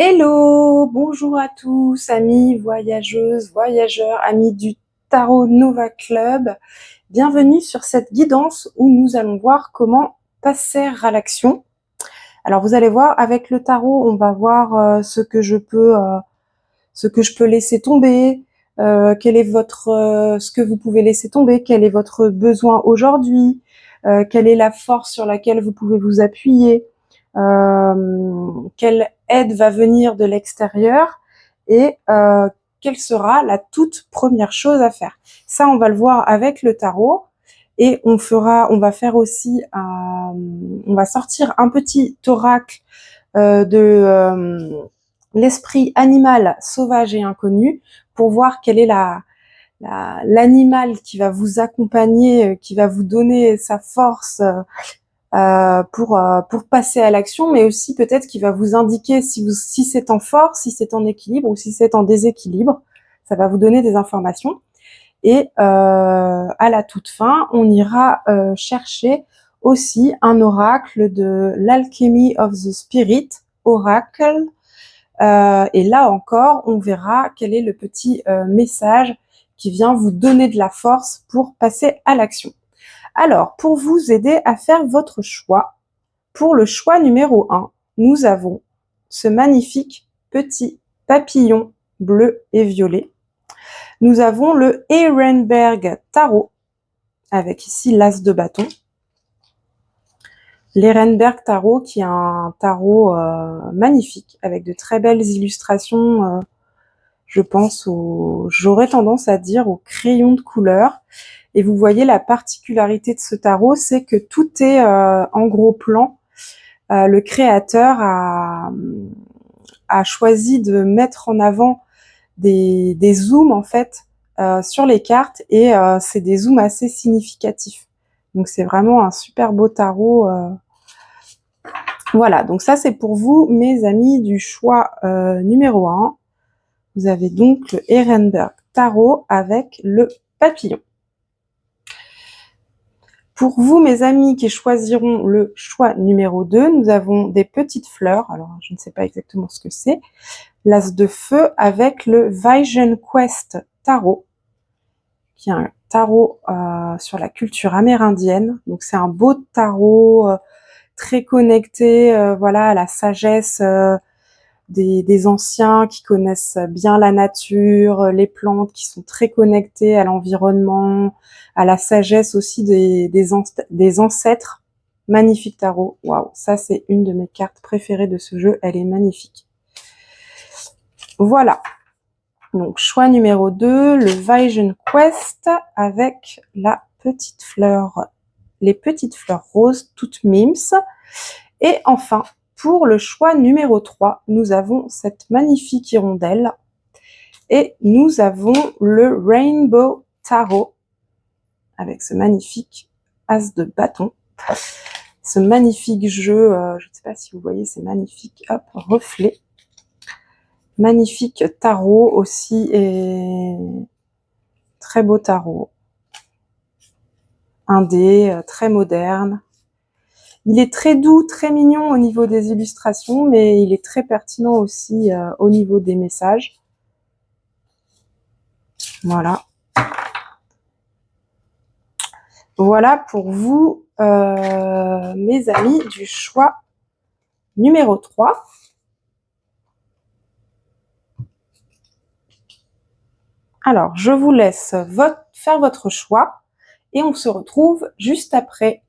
Hello, bonjour à tous, amis voyageuses, voyageurs, amis du Tarot Nova Club. Bienvenue sur cette guidance où nous allons voir comment passer à l'action. Alors vous allez voir, avec le tarot, on va voir ce que je peux laisser tomber, quel est ce que vous pouvez laisser tomber, quel est votre besoin aujourd'hui, quelle est la force sur laquelle vous pouvez vous appuyer, quelle aide va venir de l'extérieur et quelle sera la toute première chose à faire. Ça, on va le voir avec le tarot et on va faire aussi, on va sortir un petit oracle de l'esprit animal sauvage et inconnu pour voir quel est l'animal qui va vous accompagner, qui va vous donner sa force pour passer à l'action, mais aussi peut-être qui va vous indiquer si c'est en force, si c'est en équilibre ou si c'est en déséquilibre. Ça va vous donner des informations. Et à la toute fin, on ira chercher aussi un oracle de l'Alchemy of the Spirit, oracle. Et là encore, on verra quel est le petit message qui vient vous donner de la force pour passer à l'action. Alors, pour vous aider à faire votre choix, pour le choix numéro 1, nous avons ce magnifique petit papillon bleu et violet. Nous avons le Ehrenberg Tarot, avec ici l'As de bâton. L'Ehrenberg Tarot, qui est un tarot magnifique, avec de très belles illustrations, je pense j'aurais tendance à dire au crayon de couleur. Et vous voyez la particularité de ce tarot, c'est que tout est en gros plan. Le créateur a choisi de mettre en avant des zooms en fait sur les cartes et c'est des zooms assez significatifs. Donc c'est vraiment un super beau tarot. Voilà, donc ça c'est pour vous mes amis du choix numéro 1. Vous avez donc le Ehrenberg Tarot avec le papillon. Pour vous, mes amis qui choisiront le choix numéro 2, nous avons des petites fleurs. Alors, je ne sais pas exactement ce que c'est. L'As de feu avec le Vision Quest Tarot, qui est un tarot sur la culture amérindienne. Donc, c'est un beau tarot très connecté voilà, à la sagesse des anciens qui connaissent bien la nature, les plantes, qui sont très connectées à l'environnement, à la sagesse aussi des ancêtres. Magnifique tarot. Waouh, ça c'est une de mes cartes préférées de ce jeu. Elle est magnifique. Voilà. Donc choix numéro 2, le Vision Quest avec la petite fleur, les petites fleurs roses, toutes mimes. Et enfin, pour le choix numéro 3, nous avons cette magnifique hirondelle et nous avons le Rainbow Tarot avec ce magnifique as de bâton. Ce magnifique jeu, je ne sais pas si vous voyez ces magnifiques reflets. Magnifique tarot aussi et très beau tarot. Indé, très moderne. Il est très doux, très mignon au niveau des illustrations, mais il est très pertinent aussi au niveau des messages. Voilà. Voilà pour vous, mes amis, du choix numéro 3. Alors, je vous laisse faire votre choix et on se retrouve juste après.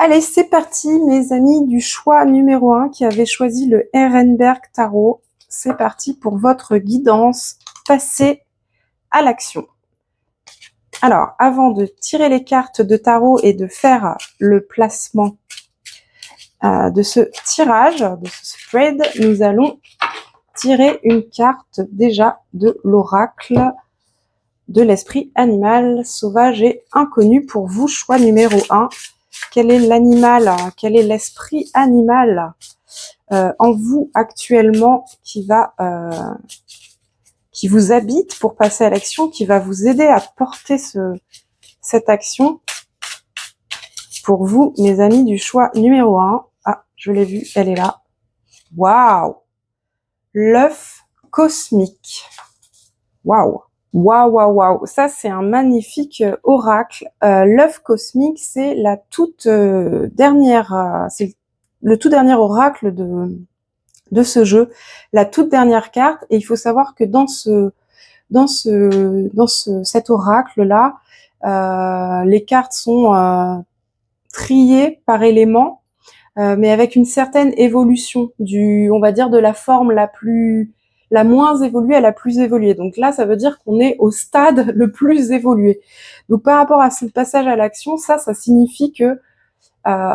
Allez, c'est parti, mes amis du choix numéro 1 qui avait choisi le Ehrenberg Tarot. C'est parti pour votre guidance. Passez à l'action. Alors, avant de tirer les cartes de tarot et de faire le placement de ce tirage, de ce spread, nous allons tirer une carte déjà de l'oracle de l'esprit animal, sauvage et inconnu pour vous. Choix numéro 1. Quel est l'animal, quel est l'esprit animal en vous actuellement qui vous habite pour passer à l'action, qui va vous aider à porter cette action pour vous, mes amis du choix numéro 1. Ah, je l'ai vue, elle est là. Waouh! L'œuf cosmique. Waouh! Waouh, waouh, waouh! Ça, c'est un magnifique oracle. L'œuf cosmique, c'est la toute dernière, c'est le tout dernier oracle de ce jeu, la toute dernière carte. Et il faut savoir que cet oracle-là, les cartes sont triées par élément, mais avec une certaine évolution on va dire, de la forme la moins évoluée à la plus évoluée. Donc là, ça veut dire qu'on est au stade le plus évolué. Donc par rapport à ce passage à l'action, ça signifie que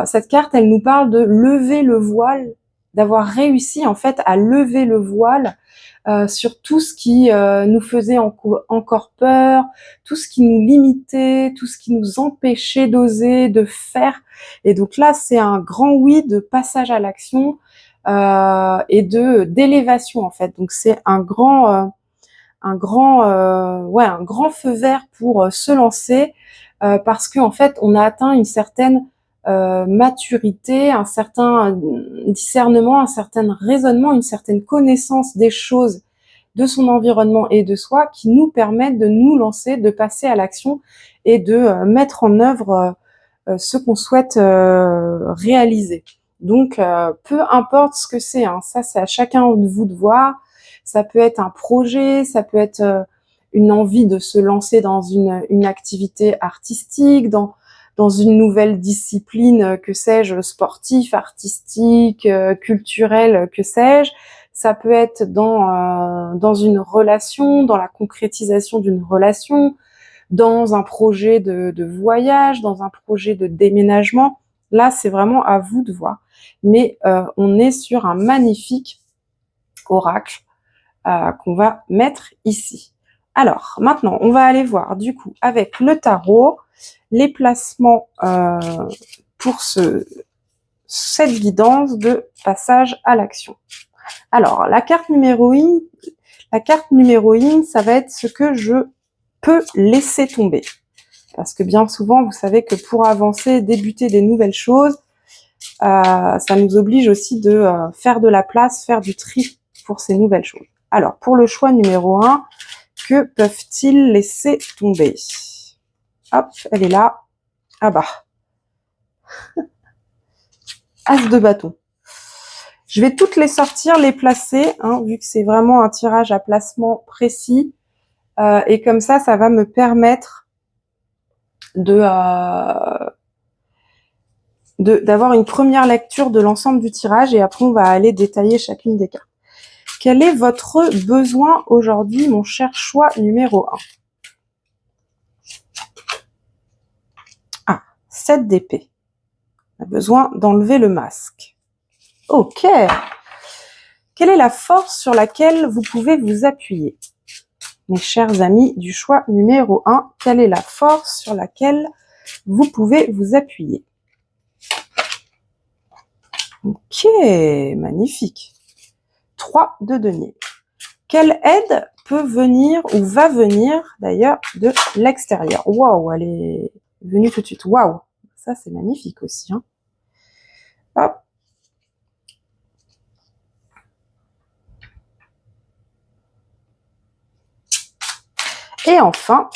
cette carte, elle nous parle de lever le voile, d'avoir réussi en fait à lever le voile sur tout ce qui nous faisait encore peur, tout ce qui nous limitait, tout ce qui nous empêchait d'oser, de faire. Et donc là, c'est un grand oui de passage à l'action et d'élévation en fait. Donc c'est un grand feu vert pour se lancer parce que en fait, on a atteint une certaine maturité, un certain discernement, un certain raisonnement, une certaine connaissance des choses, de son environnement et de soi qui nous permettent de nous lancer, de passer à l'action et de mettre en œuvre ce qu'on souhaite réaliser. Donc, peu importe ce que c'est, hein, ça c'est à chacun de vous de voir. Ça peut être un projet, ça peut être une envie de se lancer dans une activité artistique, dans une nouvelle discipline, que sais-je, sportif, artistique, culturelle, que sais-je. Ça peut être dans une relation, dans la concrétisation d'une relation, dans un projet de voyage, dans un projet de déménagement. Là, c'est vraiment à vous de voir. Mais on est sur un magnifique oracle qu'on va mettre ici. Alors, maintenant, on va aller voir, du coup, avec le tarot, les placements pour cette guidance de passage à l'action. Alors, la carte numéro 1, ça va être ce que je peux laisser tomber. Parce que bien souvent, vous savez que pour avancer, débuter des nouvelles choses, ça nous oblige aussi de faire de la place, faire du tri pour ces nouvelles choses. Alors, pour le choix numéro 1, que peuvent-ils laisser tomber? Hop, elle est là. Ah bah. As de bâton. Je vais toutes les sortir, les placer, hein, vu que c'est vraiment un tirage à placement précis. Et comme ça va me permettre d'avoir une première lecture de l'ensemble du tirage et après on va aller détailler chacune des cartes. Quel est votre besoin aujourd'hui, mon cher choix numéro 1? Ah, 7 d'épée. On a besoin d'enlever le masque. Ok. Quelle est la force sur laquelle vous pouvez vous appuyer? Mes chers amis du choix numéro 1, quelle est la force sur laquelle vous pouvez vous appuyer? Ok, magnifique. 3 de denier. Quelle aide peut venir ou va venir d'ailleurs de l'extérieur? Waouh, elle est venue tout de suite. Waouh, ça c'est magnifique aussi. Hein. Hop. Et enfin,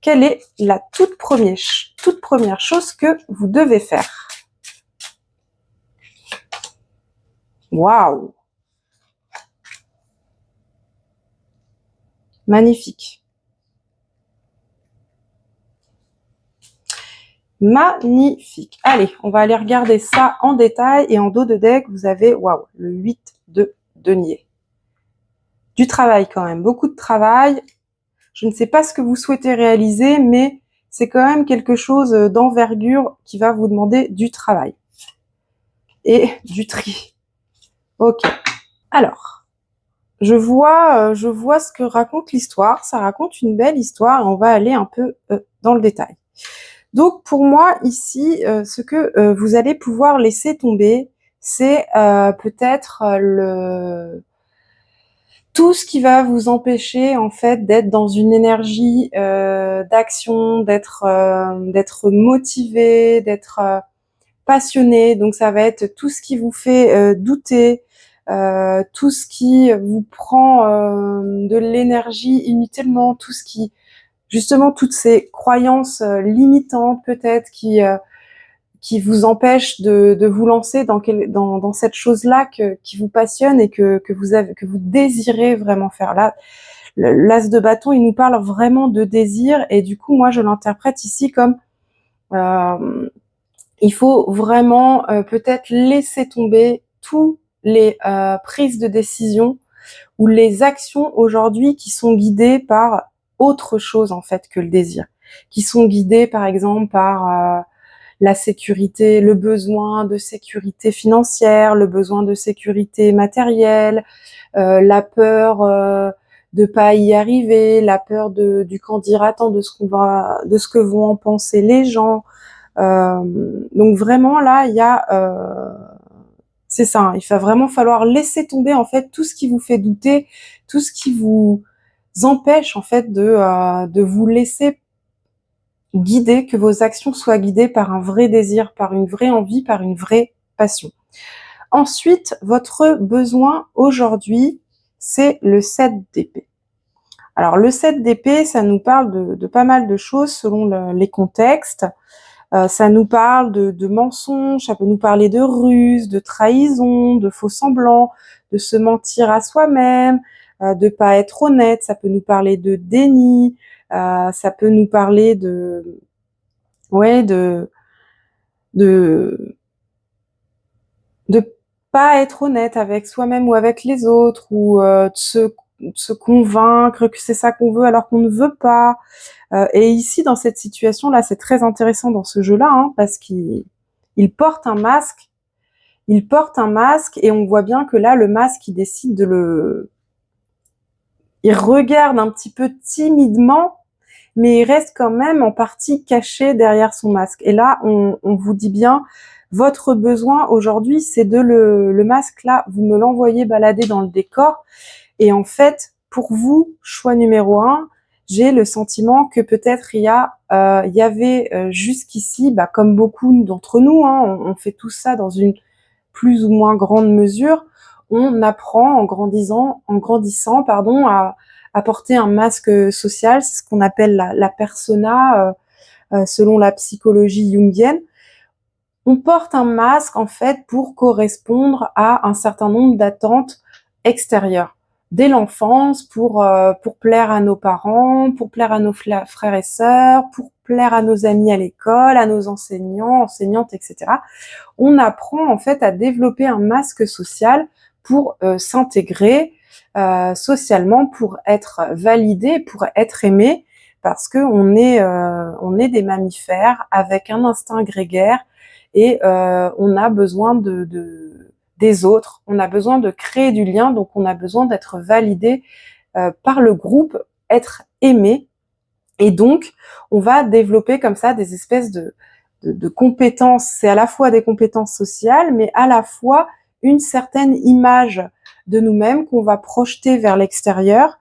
quelle est la toute première chose que vous devez faire? Waouh! Magnifique. Magnifique. Allez, on va aller regarder ça en détail. Et en dos de deck, vous avez, waouh, le 8 de denier. Du travail quand même, beaucoup de travail. Je ne sais pas ce que vous souhaitez réaliser, mais c'est quand même quelque chose d'envergure qui va vous demander du travail et du tri. Ok. Alors, je vois ce que raconte l'histoire. Ça raconte une belle histoire et on va aller un peu dans le détail. Donc, pour moi, ici, ce que vous allez pouvoir laisser tomber, c'est peut-être tout ce qui va vous empêcher en fait d'être dans une énergie d'action, d'être motivé, d'être passionné. Donc ça va être tout ce qui vous fait douter, tout ce qui vous prend de l'énergie inutilement, tout ce qui justement toutes ces croyances limitantes peut-être qui vous empêchent de vous lancer dans cette chose-là qui vous passionne et que vous désirez vraiment faire. Là, l'as de bâton, il nous parle vraiment de désir et du coup, moi, je l'interprète ici comme euh, il faut vraiment peut-être laisser tomber tous les prises de décision ou les actions aujourd'hui qui sont guidées par autre chose en fait que le désir, qui sont guidées par exemple par la sécurité, le besoin de sécurité financière, le besoin de sécurité matérielle, la peur de pas y arriver, la peur du qu'en dira-t-on, de ce que vont en penser les gens. Donc vraiment là, il y a, c'est ça, hein, il va vraiment falloir laisser tomber en fait tout ce qui vous fait douter, tout ce qui vous empêche en fait de vous laisser guider, que vos actions soient guidées par un vrai désir, par une vraie envie, par une vraie passion. Ensuite, votre besoin aujourd'hui, c'est le 7 d'épée. Alors le 7 d'épée, ça nous parle de pas mal de choses selon les contextes. Ça nous parle de mensonges, ça peut nous parler de ruses, de trahison, de faux semblants, de se mentir à soi-même, de pas être honnête. Ça peut nous parler de déni, ça peut nous parler ouais, de de pas être honnête avec soi-même ou avec les autres, ou de se convaincre que c'est ça qu'on veut alors qu'on ne veut pas. Et ici, dans cette situation-là, c'est très intéressant dans ce jeu-là, hein, parce qu'il porte un masque. Il porte un masque et on voit bien que là, le masque, il décide il regarde un petit peu timidement, mais il reste quand même en partie caché derrière son masque. Et là, on vous dit bien, votre besoin aujourd'hui, c'est le masque là, vous me l'envoyez balader dans le décor. Et en fait, pour vous, choix numéro un, j'ai le sentiment que peut-être il y avait jusqu'ici, bah, comme beaucoup d'entre nous, hein, on fait tout ça dans une plus ou moins grande mesure, on apprend en grandissant, pardon, à porter un masque social, c'est ce qu'on appelle la persona, selon la psychologie jungienne. On porte un masque en fait pour correspondre à un certain nombre d'attentes extérieures dès l'enfance, pour plaire à nos parents, pour plaire à nos frères et sœurs, pour plaire à nos amis à l'école, à nos enseignants, enseignantes, etc. On apprend en fait à développer un masque social pour s'intégrer socialement, pour être validé, pour être aimé, parce que on est des mammifères avec un instinct grégaire et on a besoin des autres, on a besoin de créer du lien, donc on a besoin d'être validé par le groupe, être aimé. Et donc, on va développer comme ça des espèces de compétences. C'est à la fois des compétences sociales, mais à la fois une certaine image de nous-mêmes qu'on va projeter vers l'extérieur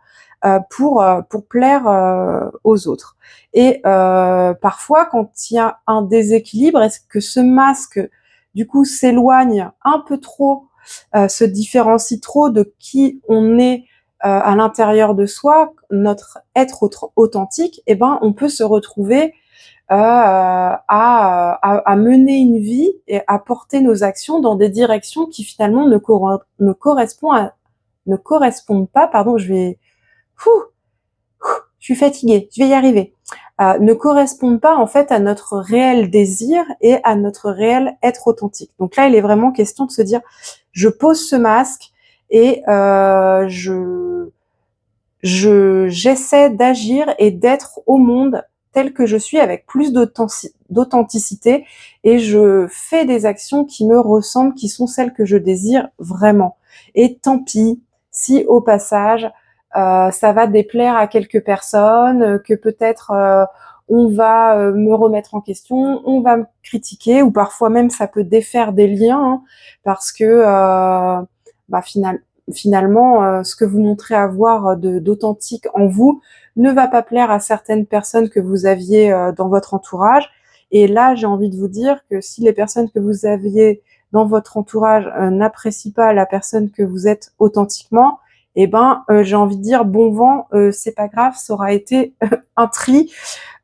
pour plaire aux autres. Et parfois, quand il y a un déséquilibre, est-ce que ce masque, du coup, s'éloigne un peu trop, se différencie trop de qui on est à l'intérieur de soi, notre être authentique, eh ben, on peut se retrouver à mener une vie et à porter nos actions dans des directions qui finalement ne correspondent pas, pardon, je suis fatiguée, je vais y arriver, ne correspondent pas en fait à notre réel désir et à notre réel être authentique. Donc là, il est vraiment question de se dire, je pose ce masque et j'essaie d'agir et d'être au monde tel que je suis, avec plus d'authenticité, et je fais des actions qui me ressemblent, qui sont celles que je désire vraiment. Et tant pis si au passage ça va déplaire à quelques personnes, que peut-être on va me remettre en question, on va me critiquer, ou parfois même ça peut défaire des liens, hein, parce que finalement, ce que vous montrez avoir d'authentique en vous ne va pas plaire à certaines personnes que vous aviez dans votre entourage. Et là, j'ai envie de vous dire que si les personnes que vous aviez dans votre entourage n'apprécient pas la personne que vous êtes authentiquement, eh ben, j'ai envie de dire bon vent, c'est pas grave, ça aura été un tri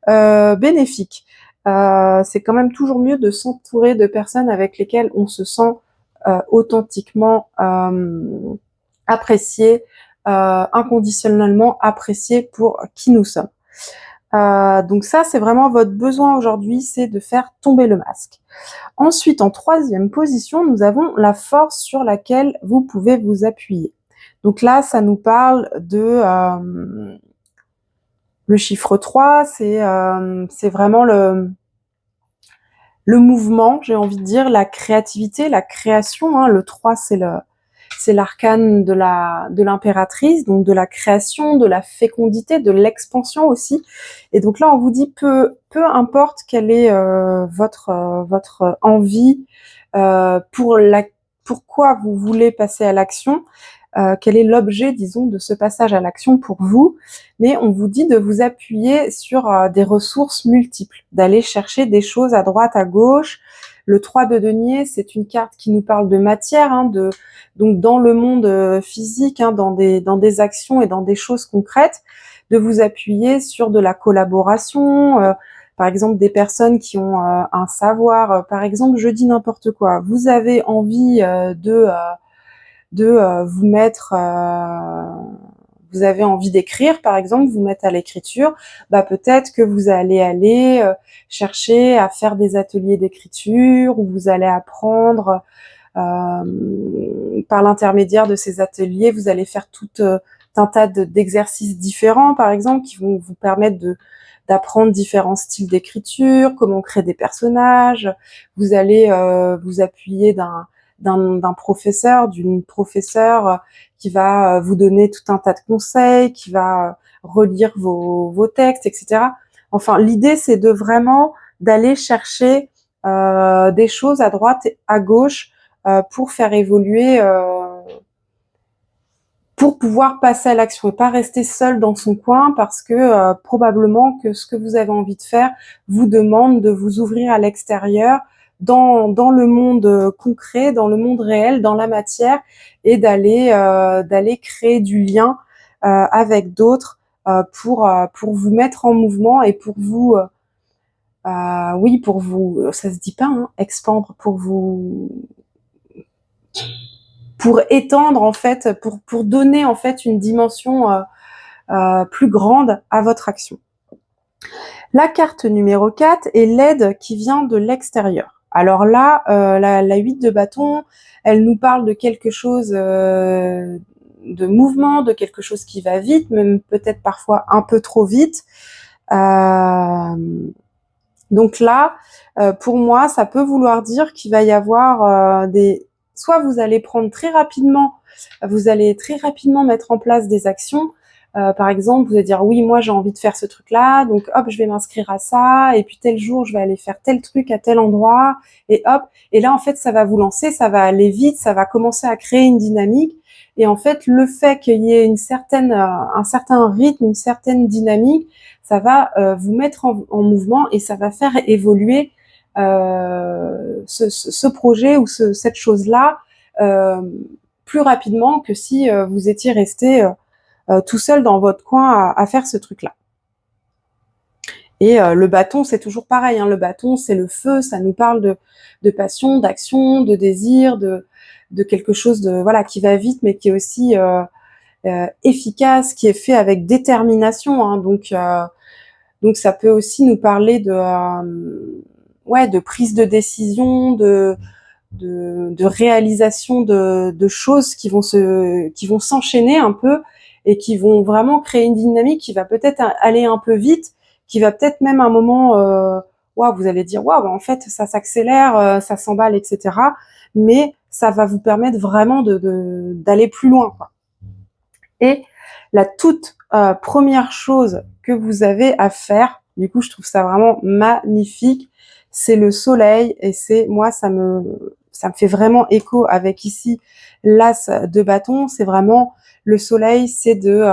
bénéfique. C'est quand même toujours mieux de s'entourer de personnes avec lesquelles on se sent authentiquement apprécié, inconditionnellement apprécié pour qui nous sommes. Donc ça, c'est vraiment votre besoin aujourd'hui, c'est de faire tomber le masque. Ensuite, en troisième position, nous avons la force sur laquelle vous pouvez vous appuyer. Donc là, ça nous parle de le chiffre 3, c'est vraiment le mouvement, j'ai envie de dire, la créativité, la création, hein. Le 3, c'est l'arcane de l'impératrice, donc de la création, de la fécondité, de l'expansion aussi. Et donc là, on vous dit peu importe quelle est votre envie, pourquoi vous voulez passer à l'action, quel est l'objet, disons, de ce passage à l'action pour vous, mais on vous dit de vous appuyer sur des ressources multiples, d'aller chercher des choses à droite, à gauche. Le 3 de denier, c'est une carte qui nous parle de matière, hein, donc dans le monde physique, hein, dans des actions et dans des choses concrètes, de vous appuyer sur de la collaboration, par exemple des personnes qui ont un savoir. Par exemple, je dis n'importe quoi, vous avez envie de vous mettre, vous avez envie d'écrire, par exemple, vous mettre à l'écriture, bah peut-être que vous allez aller chercher à faire des ateliers d'écriture, où vous allez apprendre par l'intermédiaire de ces ateliers, vous allez faire tout un tas d'exercices différents, par exemple, qui vont vous permettre d'apprendre différents styles d'écriture, comment créer des personnages. Vous allez vous appuyer d'un professeur, d'une professeure qui va vous donner tout un tas de conseils, qui va relire vos textes, etc. Enfin, l'idée, c'est de vraiment d'aller chercher des choses à droite et à gauche pour faire évoluer, pour pouvoir passer à l'action et pas rester seul dans son coin, parce que probablement que ce que vous avez envie de faire vous demande de vous ouvrir à l'extérieur, dans le monde concret, dans le monde réel, dans la matière, et d'aller créer du lien avec d'autres pour vous mettre en mouvement et pour vous oui, pour vous, ça se dit pas, hein, expandre, pour étendre en fait, pour donner en fait une dimension plus grande à votre action. La carte numéro 4 est l'aide qui vient de l'extérieur. Alors là, la 8 de bâton, elle nous parle de quelque chose de mouvement, de quelque chose qui va vite, même peut-être parfois un peu trop vite. Donc là, pour moi, ça peut vouloir dire qu'il va y avoir soit vous allez vous allez très rapidement mettre en place des actions. Par exemple, vous allez dire oui, moi j'ai envie de faire ce truc-là, donc hop, je vais m'inscrire à ça, et puis tel jour je vais aller faire tel truc à tel endroit, et hop, et là en fait ça va vous lancer, ça va aller vite, ça va commencer à créer une dynamique, et en fait le fait qu'il y ait un certain rythme, une certaine dynamique, ça va vous mettre en mouvement, et ça va faire évoluer ce projet ou cette chose-là plus rapidement que si vous étiez resté tout seul dans votre coin à faire ce truc-là. Et le bâton, c'est toujours pareil, hein. Le bâton, c'est le feu, ça nous parle de passion, d'action, de désir, de quelque chose voilà, qui va vite, mais qui est aussi efficace, qui est fait avec détermination, hein. Donc ça peut aussi nous parler de prise de décision, de réalisation de choses qui vont s'enchaîner un peu, et qui vont vraiment créer une dynamique qui va peut-être aller un peu vite, qui va peut-être même à un moment, waouh, vous allez dire waouh, en fait ça s'accélère, ça s'emballe, etc. Mais ça va vous permettre vraiment d'aller plus loin, quoi. Et la toute première chose que vous avez à faire, du coup je trouve ça vraiment magnifique, c'est le soleil, et c'est moi ça me fait vraiment écho avec ici l'as de bâton. C'est vraiment le soleil, c'est de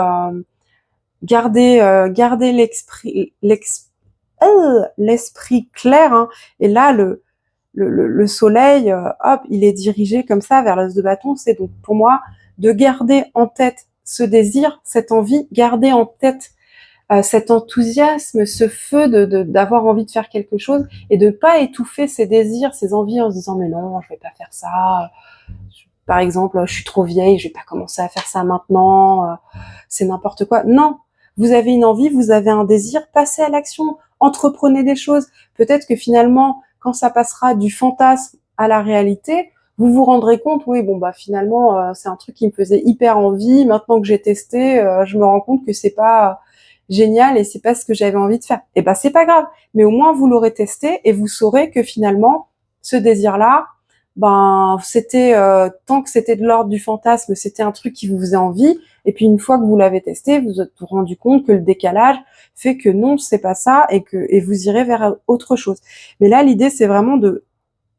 garder l'esprit clair, hein. Et là le soleil, hop, il est dirigé comme ça vers l'as de bâton. C'est donc pour moi de garder en tête ce désir, cette envie, garder en tête cet enthousiasme, ce feu d'avoir envie de faire quelque chose, et de pas étouffer ses désirs, ses envies en se disant mais non, je vais pas faire ça. Par exemple, je suis trop vieille, je vais pas commencer à faire ça maintenant, c'est n'importe quoi. Non, vous avez une envie, vous avez un désir, passez à l'action, entreprenez des choses. Peut-être que finalement, quand ça passera du fantasme à la réalité, vous vous rendrez compte, oui, bon bah finalement, c'est un truc qui me faisait hyper envie. Maintenant que j'ai testé, je me rends compte que c'est pas génial et c'est pas ce que j'avais envie de faire. Et ben c'est pas grave, mais au moins vous l'aurez testé et vous saurez que finalement, ce désir-là, ben c'était tant que c'était de l'ordre du fantasme, c'était un truc qui vous faisait envie. Et puis une fois que vous l'avez testé, vous vous êtes rendu compte que le décalage fait que non, c'est pas ça, et vous irez vers autre chose. Mais là, l'idée, c'est vraiment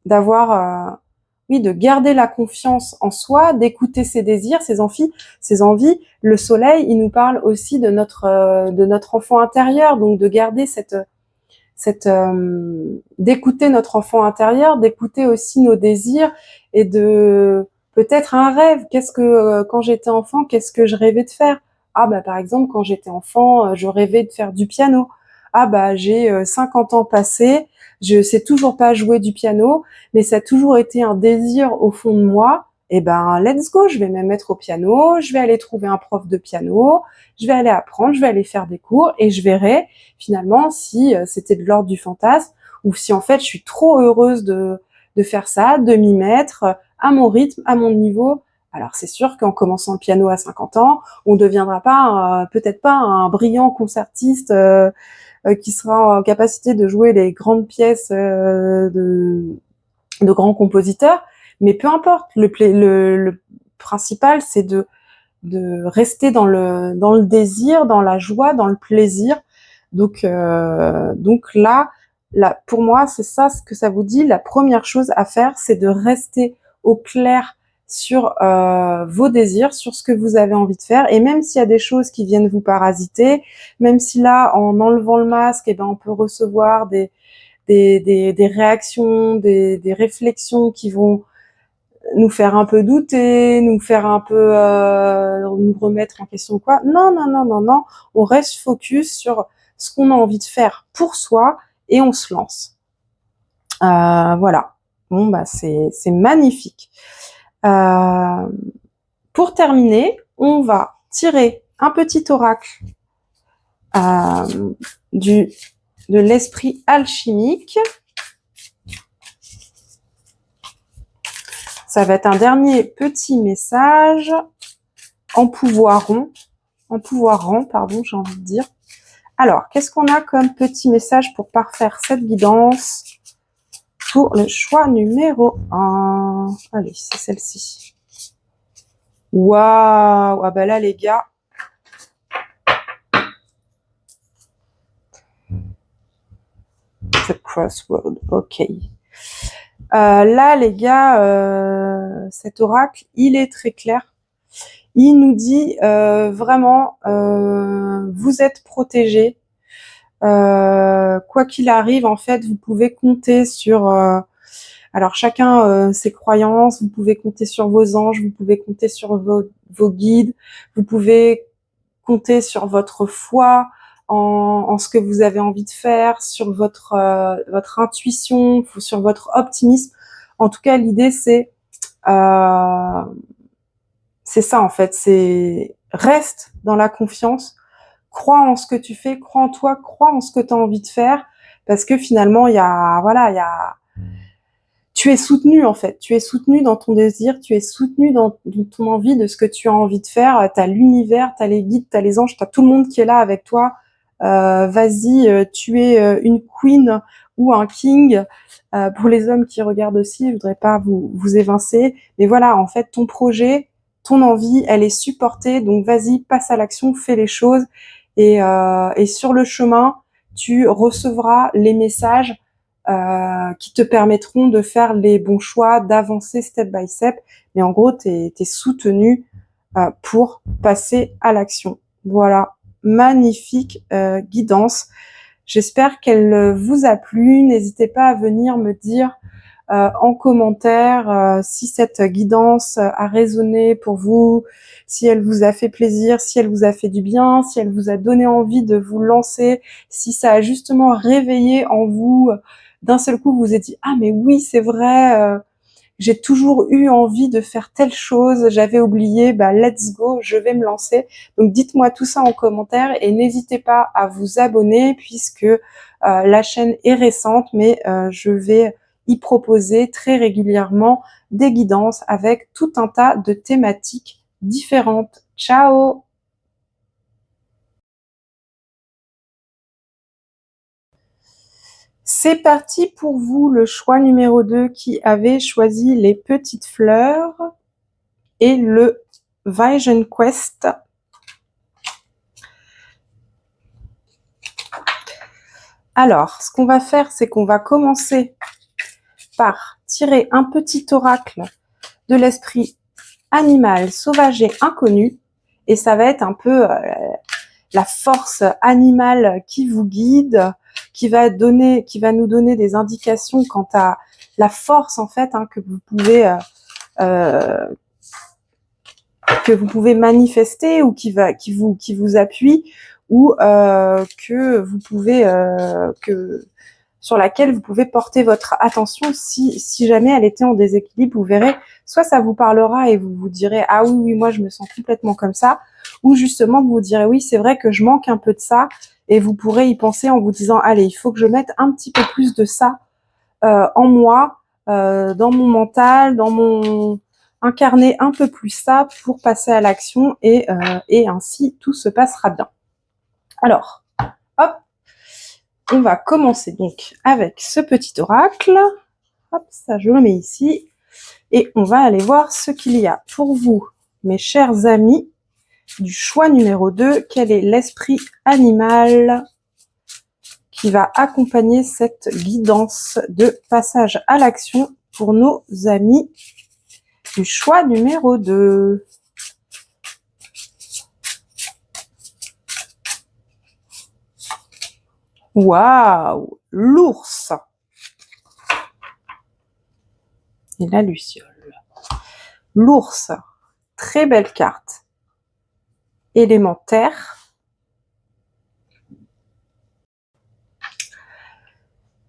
d'avoir oui, de garder la confiance en soi, d'écouter ses désirs, ses envies. Le soleil, il nous parle aussi de notre enfant intérieur, donc de garder d'écouter notre enfant intérieur, d'écouter aussi nos désirs, et de peut-être un rêve. Quand j'étais enfant, qu'est-ce que je rêvais de faire? Ah bah par exemple, quand j'étais enfant, je rêvais de faire du piano. Ah bah j'ai 50 ans passés, je sais toujours pas jouer du piano, mais ça a toujours été un désir au fond de moi. Et ben let's go, je vais me mettre au piano, je vais aller trouver un prof de piano, je vais aller apprendre, je vais aller faire des cours, et je verrai finalement si c'était de l'ordre du fantasme, ou si en fait je suis trop heureuse de faire ça, de m'y mettre à mon rythme, à mon niveau. Alors c'est sûr qu'en commençant le piano à 50 ans, on ne deviendra pas peut-être pas un brillant concertiste qui sera en capacité de jouer les grandes pièces de grands compositeurs, mais peu importe. Le principal, c'est de rester dans le désir, dans la joie, dans le plaisir. Donc là, pour moi, c'est ça ce que ça vous dit. La première chose à faire, c'est de rester au clair sur vos désirs, sur ce que vous avez envie de faire. Et même s'il y a des choses qui viennent vous parasiter, même si là, en enlevant le masque, eh ben, on peut recevoir des réactions, des réflexions qui vont nous faire un peu douter, nous faire un peu nous remettre en question, quoi. Non, non, non, non, non. On reste focus sur ce qu'on a envie de faire pour soi, et on se lance. Voilà. Bon bah c'est magnifique. Pour terminer, on va tirer un petit oracle de l'esprit alchimique. Ça va être un dernier petit message empouvoirant, pardon, j'ai envie de dire. Alors, qu'est-ce qu'on a comme petit message pour parfaire cette guidance pour le choix numéro 1? Allez, c'est celle-ci. Waouh! Ah bah là, les gars. The crossword, ok. Là, les gars, cet oracle, il est très clair. Il nous dit vraiment, vous êtes protégés. Quoi qu'il arrive, en fait, vous pouvez compter sur... alors, chacun ses croyances, vous pouvez compter sur vos anges, vous pouvez compter sur vos guides, vous pouvez compter sur votre foi en ce que vous avez envie de faire, sur votre intuition, sur votre optimisme. En tout cas, l'idée, c'est ça, en fait. C'est reste dans la confiance, crois en ce que tu fais, crois en toi, crois en ce que tu as envie de faire, parce que finalement, il y a tu es soutenu en fait, tu es soutenu dans ton désir, tu es soutenu dans ton envie de ce que tu as envie de faire. T'as l'univers, t'as les guides, t'as les anges, t'as tout le monde qui est là avec toi. Vas-y, tu es une queen ou un king. Pour les hommes qui regardent aussi, je voudrais pas vous évincer, mais voilà, en fait, ton projet, ton envie, elle est supportée, donc vas-y, passe à l'action, fais les choses, et sur le chemin, tu recevras les messages qui te permettront de faire les bons choix, d'avancer step by step. Mais en gros, t'es soutenu pour passer à l'action. Voilà, magnifique guidance. J'espère qu'elle vous a plu. N'hésitez pas à venir me dire en commentaire si cette guidance a résonné pour vous, si elle vous a fait plaisir, si elle vous a fait du bien, si elle vous a donné envie de vous lancer, si ça a justement réveillé en vous d'un seul coup, vous vous êtes dit ah mais oui c'est vrai, j'ai toujours eu envie de faire telle chose, j'avais oublié, bah let's go, je vais me lancer. Donc dites-moi tout ça en commentaire et n'hésitez pas à vous abonner puisque la chaîne est récente, mais je vais y proposer très régulièrement des guidances avec tout un tas de thématiques différentes. Ciao! C'est parti pour vous, le choix numéro 2 qui avait choisi les petites fleurs et le Vision Quest. Alors, ce qu'on va faire, c'est qu'on va commencer par tirer un petit oracle de l'esprit animal, sauvage et inconnu. Et ça va être un peu la force animale qui vous guide, qui va nous donner des indications quant à la force en fait que vous pouvez manifester ou qui vous appuie ou que vous pouvez sur laquelle vous pouvez porter votre attention si jamais elle était en déséquilibre. Vous verrez, soit ça vous parlera et vous vous direz ah oui moi je me sens complètement comme ça, ou justement vous vous direz oui c'est vrai que je manque un peu de ça, et vous pourrez y penser en vous disant allez il faut que je mette un petit peu plus de ça en moi, dans mon mental, dans mon incarner un peu plus ça pour passer à l'action, et ainsi tout se passera bien. Alors hop, on va commencer donc avec ce petit oracle. Hop, ça je le mets ici. Et on va aller voir ce qu'il y a pour vous, mes chers amis, du choix numéro 2. Quel est l'esprit animal qui va accompagner cette guidance de passage à l'action pour nos amis du choix numéro 2? Waouh, l'ours et la luciole. L'ours, très belle carte. Élémentaire.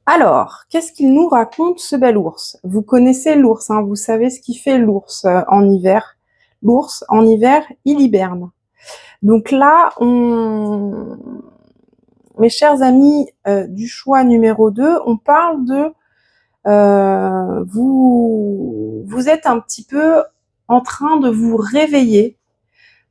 Alors, qu'est-ce qu'il nous raconte ce bel ours? Vous connaissez l'ours, hein, vous savez ce qui fait l'ours en hiver. L'ours, en hiver, il hiberne. Donc là, mes chers amis du choix numéro 2, on parle de vous êtes un petit peu en train de vous réveiller,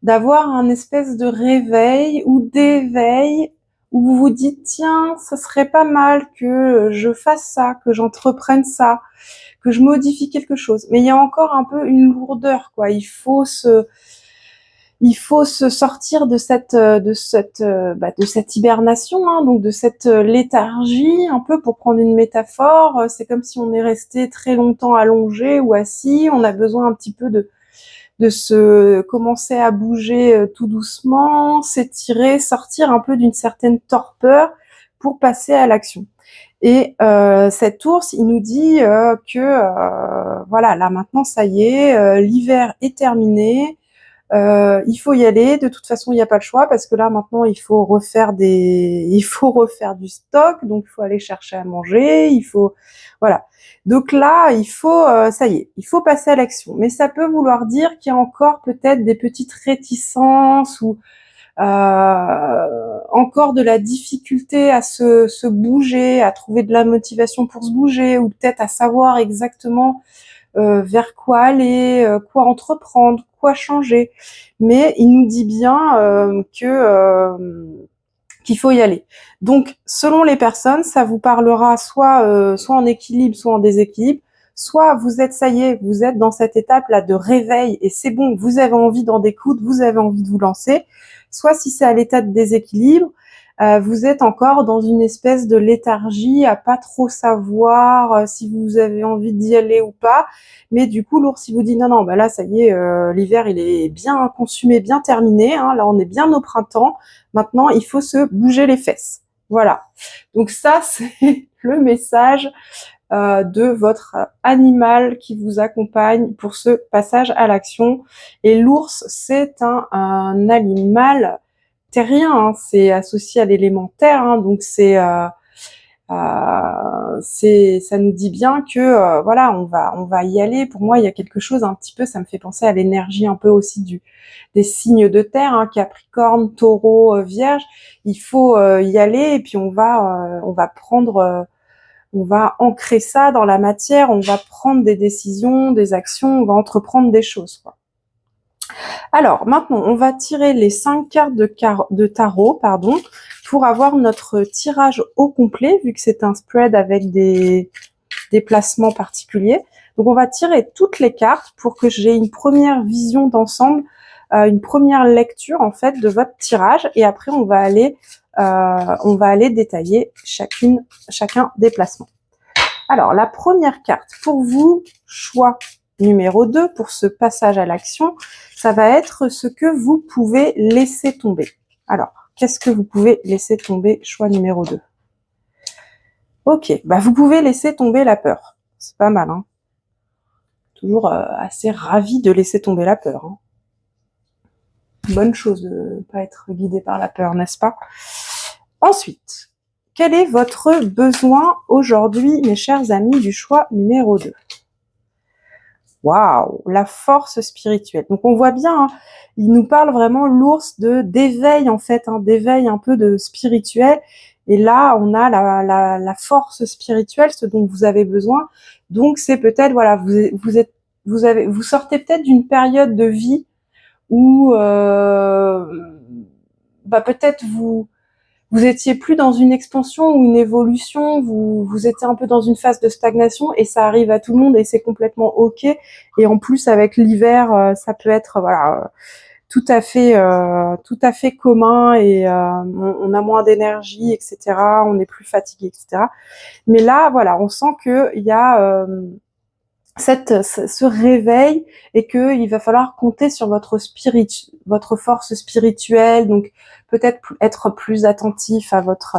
d'avoir un espèce de réveil ou d'éveil où vous vous dites tiens, ce serait pas mal que je fasse ça, que j'entreprenne ça, que je modifie quelque chose. Mais il y a encore un peu une lourdeur, quoi. Il faut se sortir de cette hibernation, hein, donc de cette léthargie, un peu pour prendre une métaphore. C'est comme si on est resté très longtemps allongé ou assis. On a besoin un petit peu de se commencer à bouger tout doucement, s'étirer, sortir un peu d'une certaine torpeur pour passer à l'action. Et cet ours, il nous dit que voilà, là maintenant ça y est, l'hiver est terminé. Il faut y aller. De toute façon, il n'y a pas le choix parce que là maintenant, il faut refaire du stock. Donc, il faut aller chercher à manger. Voilà. Donc là, ça y est, il faut passer à l'action. Mais ça peut vouloir dire qu'il y a encore peut-être des petites réticences ou encore de la difficulté à se bouger, à trouver de la motivation pour se bouger, ou peut-être à savoir exactement vers quoi aller, quoi entreprendre, quoi changer. Mais il nous dit bien qu'il faut y aller. Donc, selon les personnes, ça vous parlera soit en équilibre, soit en déséquilibre. Soit vous êtes, ça y est, vous êtes dans cette étape-là de réveil et c'est bon, vous avez envie d'en découdre, vous avez envie de vous lancer. Soit si c'est à l'état de déséquilibre, vous êtes encore dans une espèce de léthargie à pas trop savoir si vous avez envie d'y aller ou pas. Mais du coup, l'ours, il vous dit non, non, bah là, ça y est, l'hiver, il est bien consumé, bien terminé. Hein, là, on est bien au printemps. Maintenant, il faut se bouger les fesses. Voilà. Donc ça, c'est le message de votre animal qui vous accompagne pour ce passage à l'action. Et l'ours, c'est un animal terrien, hein, c'est associé à l'élémentaire, hein, donc ça nous dit bien que voilà, on va y aller. Pour moi, il y a quelque chose un petit peu, ça me fait penser à l'énergie un peu aussi des signes de terre, hein, Capricorne, Taureau, Vierge. Il faut y aller et puis on va prendre on va ancrer ça dans la matière, on va prendre des décisions, des actions, on va entreprendre des choses, quoi. Alors, maintenant, on va tirer les 5 cartes de tarot, pardon, pour avoir notre tirage au complet, vu que c'est un spread avec des placements particuliers. Donc, on va tirer toutes les cartes pour que j'ai une première vision d'ensemble, une première lecture, en fait, de votre tirage. Et après, on va aller détailler chacun des placements. Alors, la première carte pour vous, choix numéro 2 pour ce passage à l'action, ça va être ce que vous pouvez laisser tomber. Alors, qu'est-ce que vous pouvez laisser tomber, choix numéro 2? Ok, bah vous pouvez laisser tomber la peur. C'est pas mal, hein. Toujours assez ravi de laisser tomber la peur, hein. Bonne chose de ne pas être guidé par la peur, n'est-ce pas? Ensuite, quel est votre besoin aujourd'hui, mes chers amis du choix numéro 2? Waouh, la force spirituelle. Donc on voit bien, hein, il nous parle vraiment l'ours d'éveil en fait, hein, d'éveil un peu de spirituel. Et là, on a la force spirituelle, ce dont vous avez besoin. Donc c'est peut-être voilà, vous sortez peut-être d'une période de vie où bah peut-être vous étiez plus dans une expansion ou une évolution, vous étiez un peu dans une phase de stagnation et ça arrive à tout le monde et c'est complètement ok. Et en plus avec l'hiver, ça peut être voilà tout à fait commun et on a moins d'énergie, etc. On est plus fatigué, etc. Mais là, voilà, on sent que il y a ce réveil et que il va falloir compter sur votre force spirituelle, donc peut-être être plus attentif à votre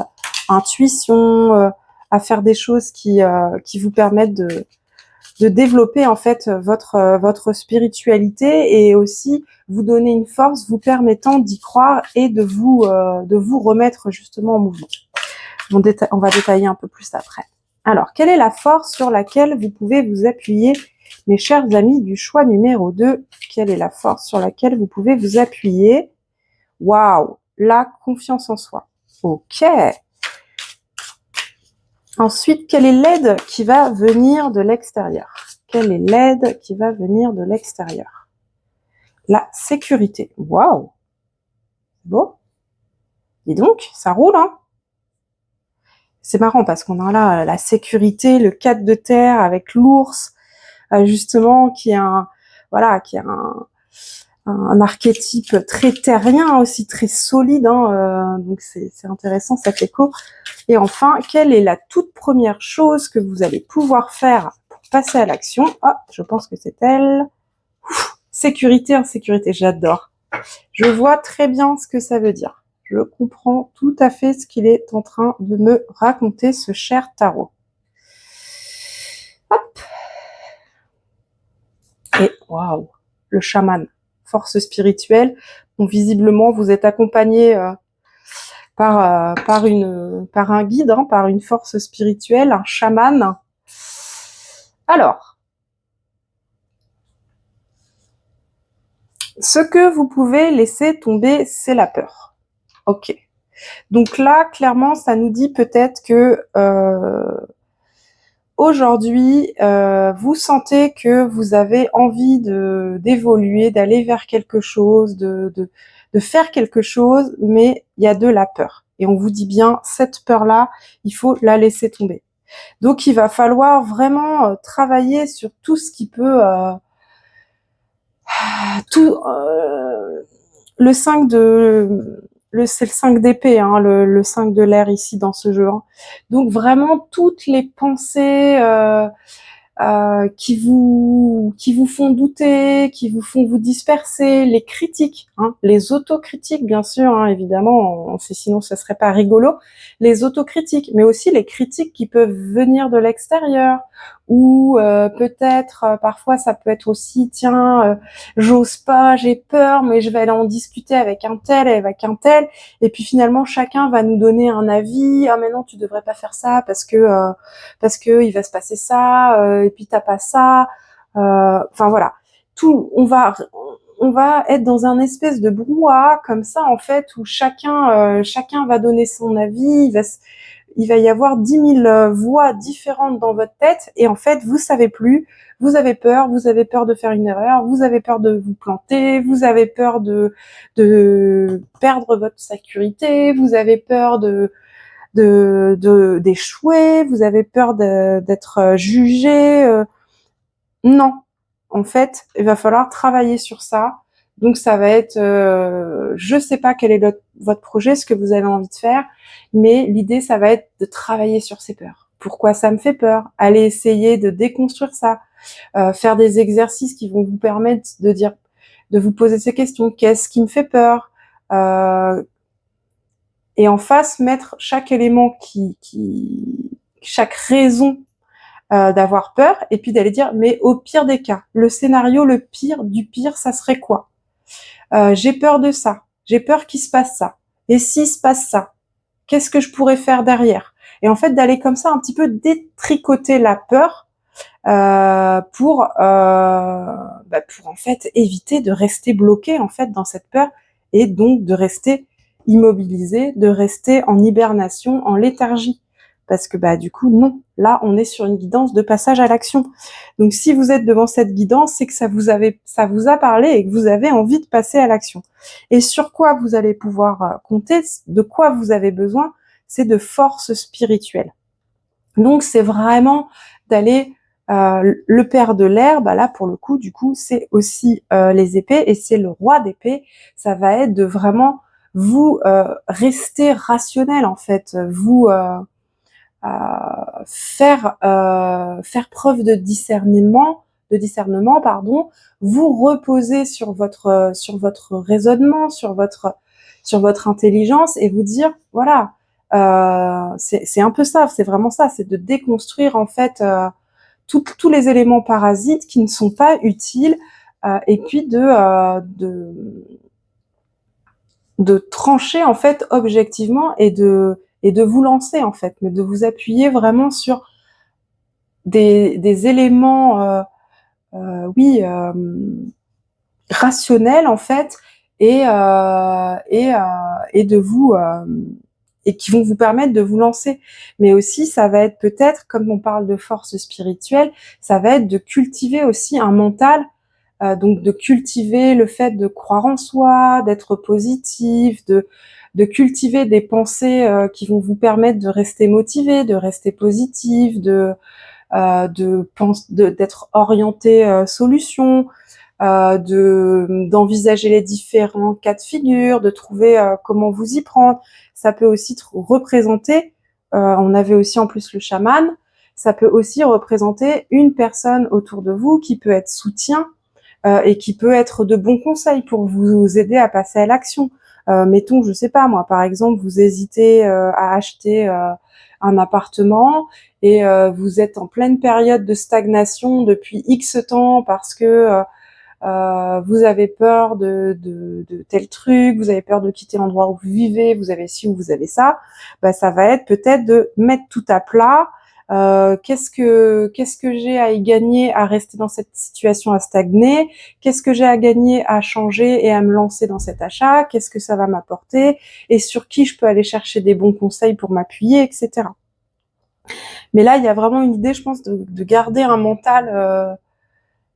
intuition, à faire des choses qui vous permettent de développer en fait votre spiritualité et aussi vous donner une force vous permettant d'y croire et de vous remettre justement en mouvement. On va détailler un peu plus après. Alors, quelle est la force sur laquelle vous pouvez vous appuyer, mes chers amis du choix numéro 2? Quelle est la force sur laquelle vous pouvez vous appuyer? Waouh, la confiance en soi. Ok. Ensuite, quelle est l'aide qui va venir de l'extérieur? Quelle est l'aide qui va venir de l'extérieur? La sécurité. Waouh. Bon. Dis donc, ça roule, hein? C'est marrant parce qu'on a là la sécurité, le 4 de terre avec l'ours, justement, qui est un archétype très terrien aussi, très solide, hein, donc c'est intéressant cet écho. Et enfin, quelle est la toute première chose que vous allez pouvoir faire pour passer à l'action? Ah, je pense que c'est elle. Ouf, sécurité, insécurité, j'adore. Je vois très bien ce que ça veut dire. Je comprends tout à fait ce qu'il est en train de me raconter, ce cher tarot. Hop. Et waouh, le chaman, force spirituelle. Donc visiblement, vous êtes accompagné par un guide, hein, par une force spirituelle, un chaman. Alors, ce que vous pouvez laisser tomber, c'est la peur. Ok. Donc là, clairement, ça nous dit peut-être que aujourd'hui, vous sentez que vous avez envie d'évoluer, d'aller vers quelque chose, de faire quelque chose, mais il y a de la peur. Et on vous dit bien, cette peur-là, il faut la laisser tomber. Donc, il va falloir vraiment travailler sur tout ce qui peut, tout, le 5 de, c'est le 5 d'épée, hein, le 5 de l'air ici dans ce jeu. Hein. Donc vraiment toutes les pensées qui vous font douter, qui vous font vous disperser, les critiques, hein, les autocritiques bien sûr, hein, évidemment, sinon ça serait pas rigolo, les autocritiques, mais aussi les critiques qui peuvent venir de l'extérieur, ou peut-être parfois ça peut être aussi tiens j'ose pas, j'ai peur, mais je vais aller en discuter avec un tel et avec un tel, et puis finalement chacun va nous donner un avis, ah mais non tu devrais pas faire ça parce que il va se passer ça, et puis t'as pas ça, enfin voilà, tout, on va être dans un espèce de brouhaha comme ça en fait où chacun va donner son avis, il va y avoir 10 000 voix différentes dans votre tête et en fait vous savez plus, vous avez peur de faire une erreur, vous avez peur de vous planter, vous avez peur de perdre votre sécurité, vous avez peur d'échouer, vous avez peur d'être jugé. Non, en fait, il va falloir travailler sur ça. Donc ça va être, je sais pas quel est votre projet, ce que vous avez envie de faire, mais l'idée ça va être de travailler sur ces peurs. Pourquoi ça me fait peur? Aller essayer de déconstruire ça, faire des exercices qui vont vous permettre de vous poser ces questions. Qu'est-ce qui me fait peur? Et en face mettre chaque élément chaque raison d'avoir peur, et puis d'aller dire mais au pire des cas, le scénario le pire du pire, ça serait quoi? J'ai peur de ça, j'ai peur qu'il se passe ça. Et s'il se passe ça, qu'est-ce que je pourrais faire derrière? Et en fait d'aller comme ça un petit peu détricoter la peur pour en fait éviter de rester bloqué en fait dans cette peur et donc de rester immobilisé, de rester en hibernation, en léthargie. Parce que bah du coup non, là on est sur une guidance de passage à l'action. Donc si vous êtes devant cette guidance, c'est que ça vous a parlé et que vous avez envie de passer à l'action. Et sur quoi vous allez pouvoir compter, de quoi vous avez besoin, c'est de force spirituelle. Donc c'est vraiment d'aller le père de l'air, bah là pour le coup, du coup, c'est aussi les épées et c'est le roi d'épée. Ça va être de vraiment vous rester rationnel en fait, vous faire preuve de discernement pardon, vous reposer sur votre raisonnement, sur votre intelligence et vous dire voilà, c'est un peu ça, c'est vraiment ça, c'est de déconstruire en fait tous les éléments parasites qui ne sont pas utiles et puis de trancher en fait objectivement et de vous lancer en fait, mais de vous appuyer vraiment sur des éléments oui rationnels en fait et de vous et qui vont vous permettre de vous lancer. Mais aussi, ça va être peut-être, comme on parle de force spirituelle, ça va être de cultiver aussi un mental, donc de cultiver le fait de croire en soi, d'être positif, de cultiver des pensées qui vont vous permettre de rester motivé, de rester positif, d'être orienté solution, d'envisager les différents cas de figure, de trouver comment vous y prendre. Ça peut aussi représenter, on avait aussi en plus le chaman, ça peut aussi représenter une personne autour de vous qui peut être soutien et qui peut être de bons conseils pour vous aider à passer à l'action. Mettons, je sais pas moi, par exemple, vous hésitez à acheter un appartement et vous êtes en pleine période de stagnation depuis X temps parce que vous avez peur de tel truc, vous avez peur de quitter l'endroit où vous vivez, vous avez ci ou vous avez ça, bah, ça va être peut-être de mettre tout à plat, qu'est-ce que j'ai à y gagner à rester dans cette situation, à stagner? Qu'est-ce que j'ai à gagner à changer et à me lancer dans cet achat? Qu'est-ce que ça va m'apporter? Et sur qui je peux aller chercher des bons conseils pour m'appuyer, etc. Mais là, il y a vraiment une idée, je pense, de garder un mental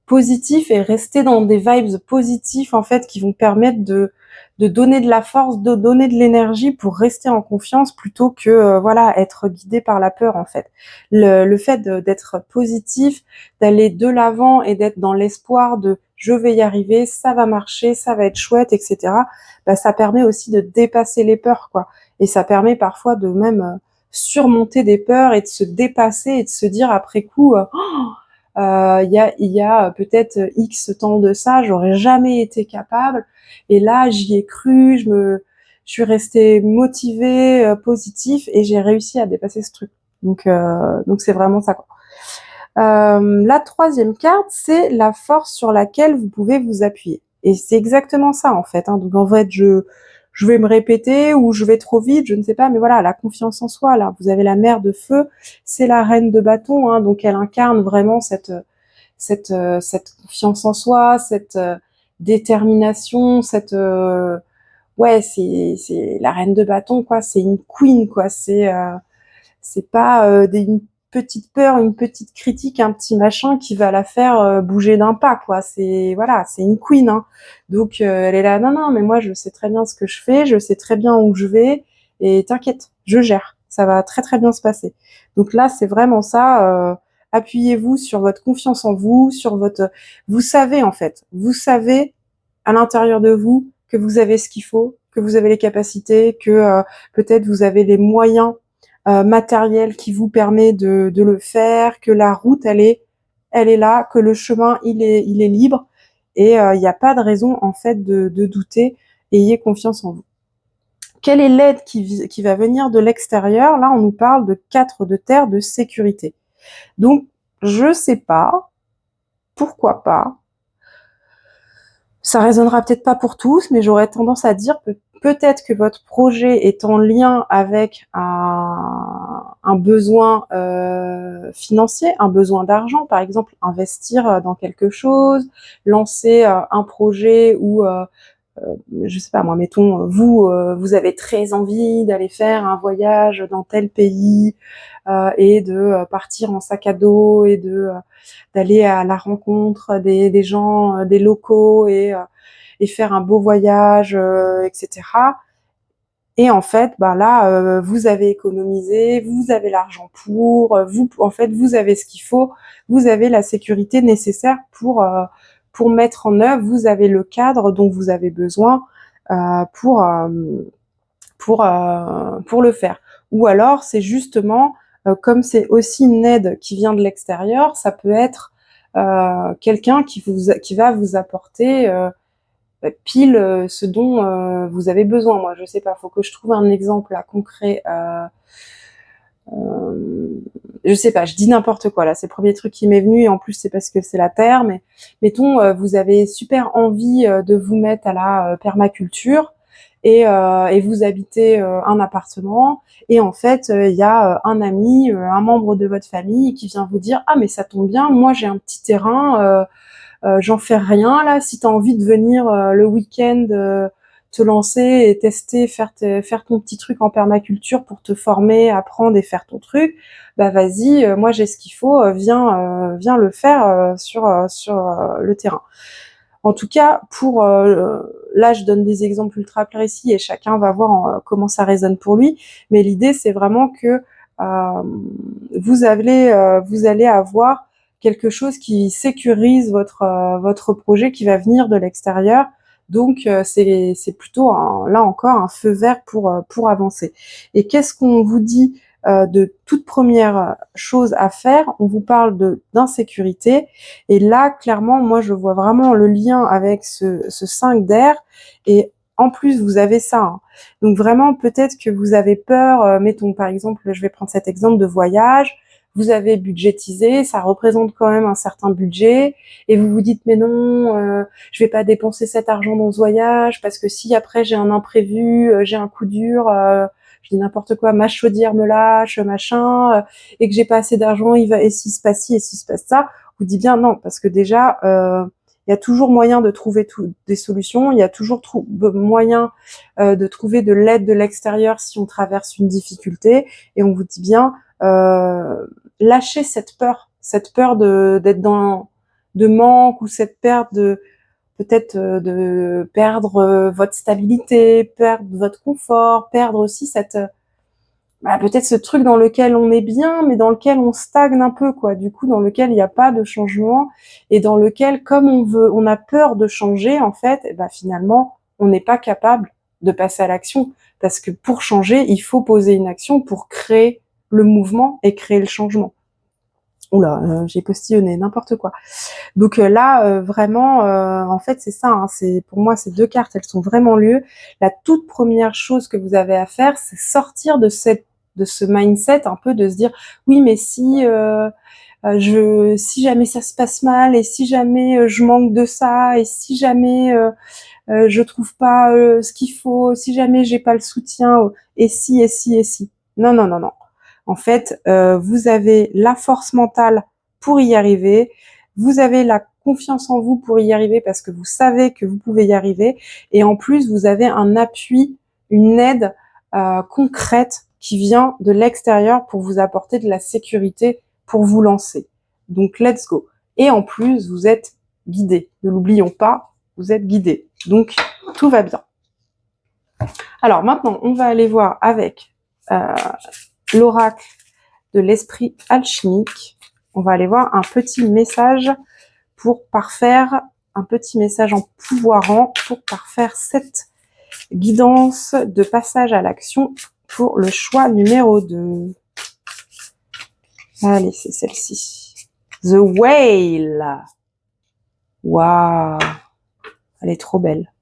positif et rester dans des vibes positifs, en fait, qui vont permettre de donner de la force, de donner de l'énergie pour rester en confiance plutôt que, voilà, être guidé par la peur, en fait. Le fait d'être positif, d'aller de l'avant et d'être dans l'espoir de je vais y arriver, ça va marcher, ça va être chouette, etc. Bah, ça permet aussi de dépasser les peurs, quoi. Et ça permet parfois de même surmonter des peurs et de se dépasser et de se dire après coup, il y a peut-être X temps de ça, j'aurais jamais été capable. Et là, j'y ai cru, je suis restée motivée, positif, et j'ai réussi à dépasser ce truc. Donc c'est vraiment ça, quoi. La troisième carte, c'est la force sur laquelle vous pouvez vous appuyer. Et c'est exactement ça, en fait, hein. Donc en fait, je vais me répéter ou je vais trop vite, je ne sais pas, mais voilà, la confiance en soi, là, vous avez la mère de feu, c'est la reine de bâton, hein, donc elle incarne vraiment cette confiance en soi, cette détermination, ouais, c'est la reine de bâton, quoi, c'est une queen, quoi, c'est pas une petite peur, une petite critique, un petit machin qui va la faire bouger d'un pas, quoi. C'est voilà, c'est une queen, hein. Donc elle est là, non, non, mais moi je sais très bien ce que je fais, je sais très bien où je vais, et t'inquiète, je gère, ça va très très bien se passer. Donc là, c'est vraiment ça. Appuyez-vous sur votre confiance en vous, sur votre, vous savez en fait, vous savez à l'intérieur de vous que vous avez ce qu'il faut, que vous avez les capacités, que peut-être vous avez les moyens matériel qui vous permet de le faire, que la route elle est là, que le chemin il est libre, et il n'y a pas de raison en fait de douter. Ayez confiance en vous. Quelle est l'aide qui va venir de l'extérieur? Là, on nous parle de 4 de terre de sécurité. Donc, je sais pas, pourquoi pas. Ça résonnera peut-être pas pour tous, mais j'aurais tendance à dire peut-être que votre projet est en lien avec un besoin financier, un besoin d'argent, par exemple investir dans quelque chose, lancer un projet où je sais pas moi, mettons vous avez très envie d'aller faire un voyage dans tel pays et de partir en sac à dos et de d'aller à la rencontre des gens, des locaux, et faire un beau voyage, etc. Et en fait, bah là, vous avez économisé, vous avez l'argent pour, vous, en fait, vous avez ce qu'il faut, vous avez la sécurité nécessaire pour mettre en œuvre, vous avez le cadre dont vous avez besoin euh, pour, euh, pour le faire. Ou alors, c'est justement, comme c'est aussi une aide qui vient de l'extérieur, ça peut être quelqu'un qui va vous apporter pile ce dont vous avez besoin. Moi, je sais pas, faut que je trouve un exemple là, concret. Je sais pas, je dis n'importe quoi là, c'est le premier truc qui m'est venu, et en plus c'est parce que c'est la terre, mais mettons vous avez super envie de vous mettre à la permaculture, et vous habitez un appartement, et en fait il y a un ami, un membre de votre famille qui vient vous dire ah mais ça tombe bien, moi j'ai un petit terrain, j'en fais rien là, si tu as envie de venir le week-end te lancer et tester, faire ton petit truc en permaculture pour te former, apprendre et faire ton truc, bah vas-y, moi j'ai ce qu'il faut, viens le faire sur le terrain. En tout cas, là je donne des exemples ultra précis et chacun va voir comment ça résonne pour lui, mais l'idée c'est vraiment que vous allez avoir quelque chose qui sécurise votre projet, qui va venir de l'extérieur. Donc c'est plutôt là encore un feu vert pour avancer. Et qu'est-ce qu'on vous dit de toute première chose à faire? On vous parle d'insécurité, et là clairement moi je vois vraiment le lien avec ce 5 d'air, et en plus vous avez ça, hein. Donc vraiment peut-être que vous avez peur, mettons par exemple, je vais prendre cet exemple de voyage, vous avez budgétisé, ça représente quand même un certain budget, et vous vous dites mais non, je vais pas dépenser cet argent dans ce voyage parce que si après j'ai un imprévu, j'ai un coup dur, je dis n'importe quoi, ma chaudière me lâche, machin, et que j'ai pas assez d'argent, et s'il se passe ci, et s'il se passe ça, vous dites bien non, parce que déjà, il y a toujours moyen de trouver des solutions, il y a toujours moyen de trouver de l'aide de l'extérieur si on traverse une difficulté, et on vous dit bien, lâchez cette peur d'être dans de manque, ou cette peur de peut-être de perdre votre stabilité, perdre votre confort, perdre aussi peut-être ce truc dans lequel on est bien, mais dans lequel on stagne un peu, quoi. Du coup, dans lequel il n'y a pas de changement, et dans lequel, comme on a peur de changer, en fait, et finalement, on n'est pas capable de passer à l'action. Parce que pour changer, il faut poser une action pour créer le mouvement et créer le changement. Oula, j'ai postillonné, n'importe quoi. Donc là, vraiment, en fait, c'est ça. Hein, pour moi, ces 2 cartes, elles sont vraiment lieu. La toute première chose que vous avez à faire, c'est sortir de ce mindset un peu de se dire oui, mais si jamais ça se passe mal, et si jamais je manque de ça, et si jamais je trouve pas ce qu'il faut, si jamais j'ai pas le soutien, et si, et si, et si. Non, non, non, non. En fait, vous avez la force mentale pour y arriver. Vous avez la confiance en vous pour y arriver, parce que vous savez que vous pouvez y arriver. Et en plus, vous avez un appui, une aide concrète qui vient de l'extérieur pour vous apporter de la sécurité pour vous lancer. Donc, let's go. Et en plus, vous êtes guidé. Ne l'oublions pas, vous êtes guidé. Donc, tout va bien. Alors maintenant, on va aller voir avec l'oracle de l'esprit alchimique. On va aller voir un petit message pour parfaire, un petit message empouvoirant pour parfaire cette guidance de passage à l'action pour le choix numéro 2. Allez, c'est celle-ci. The Whale. Waouh, elle est trop belle.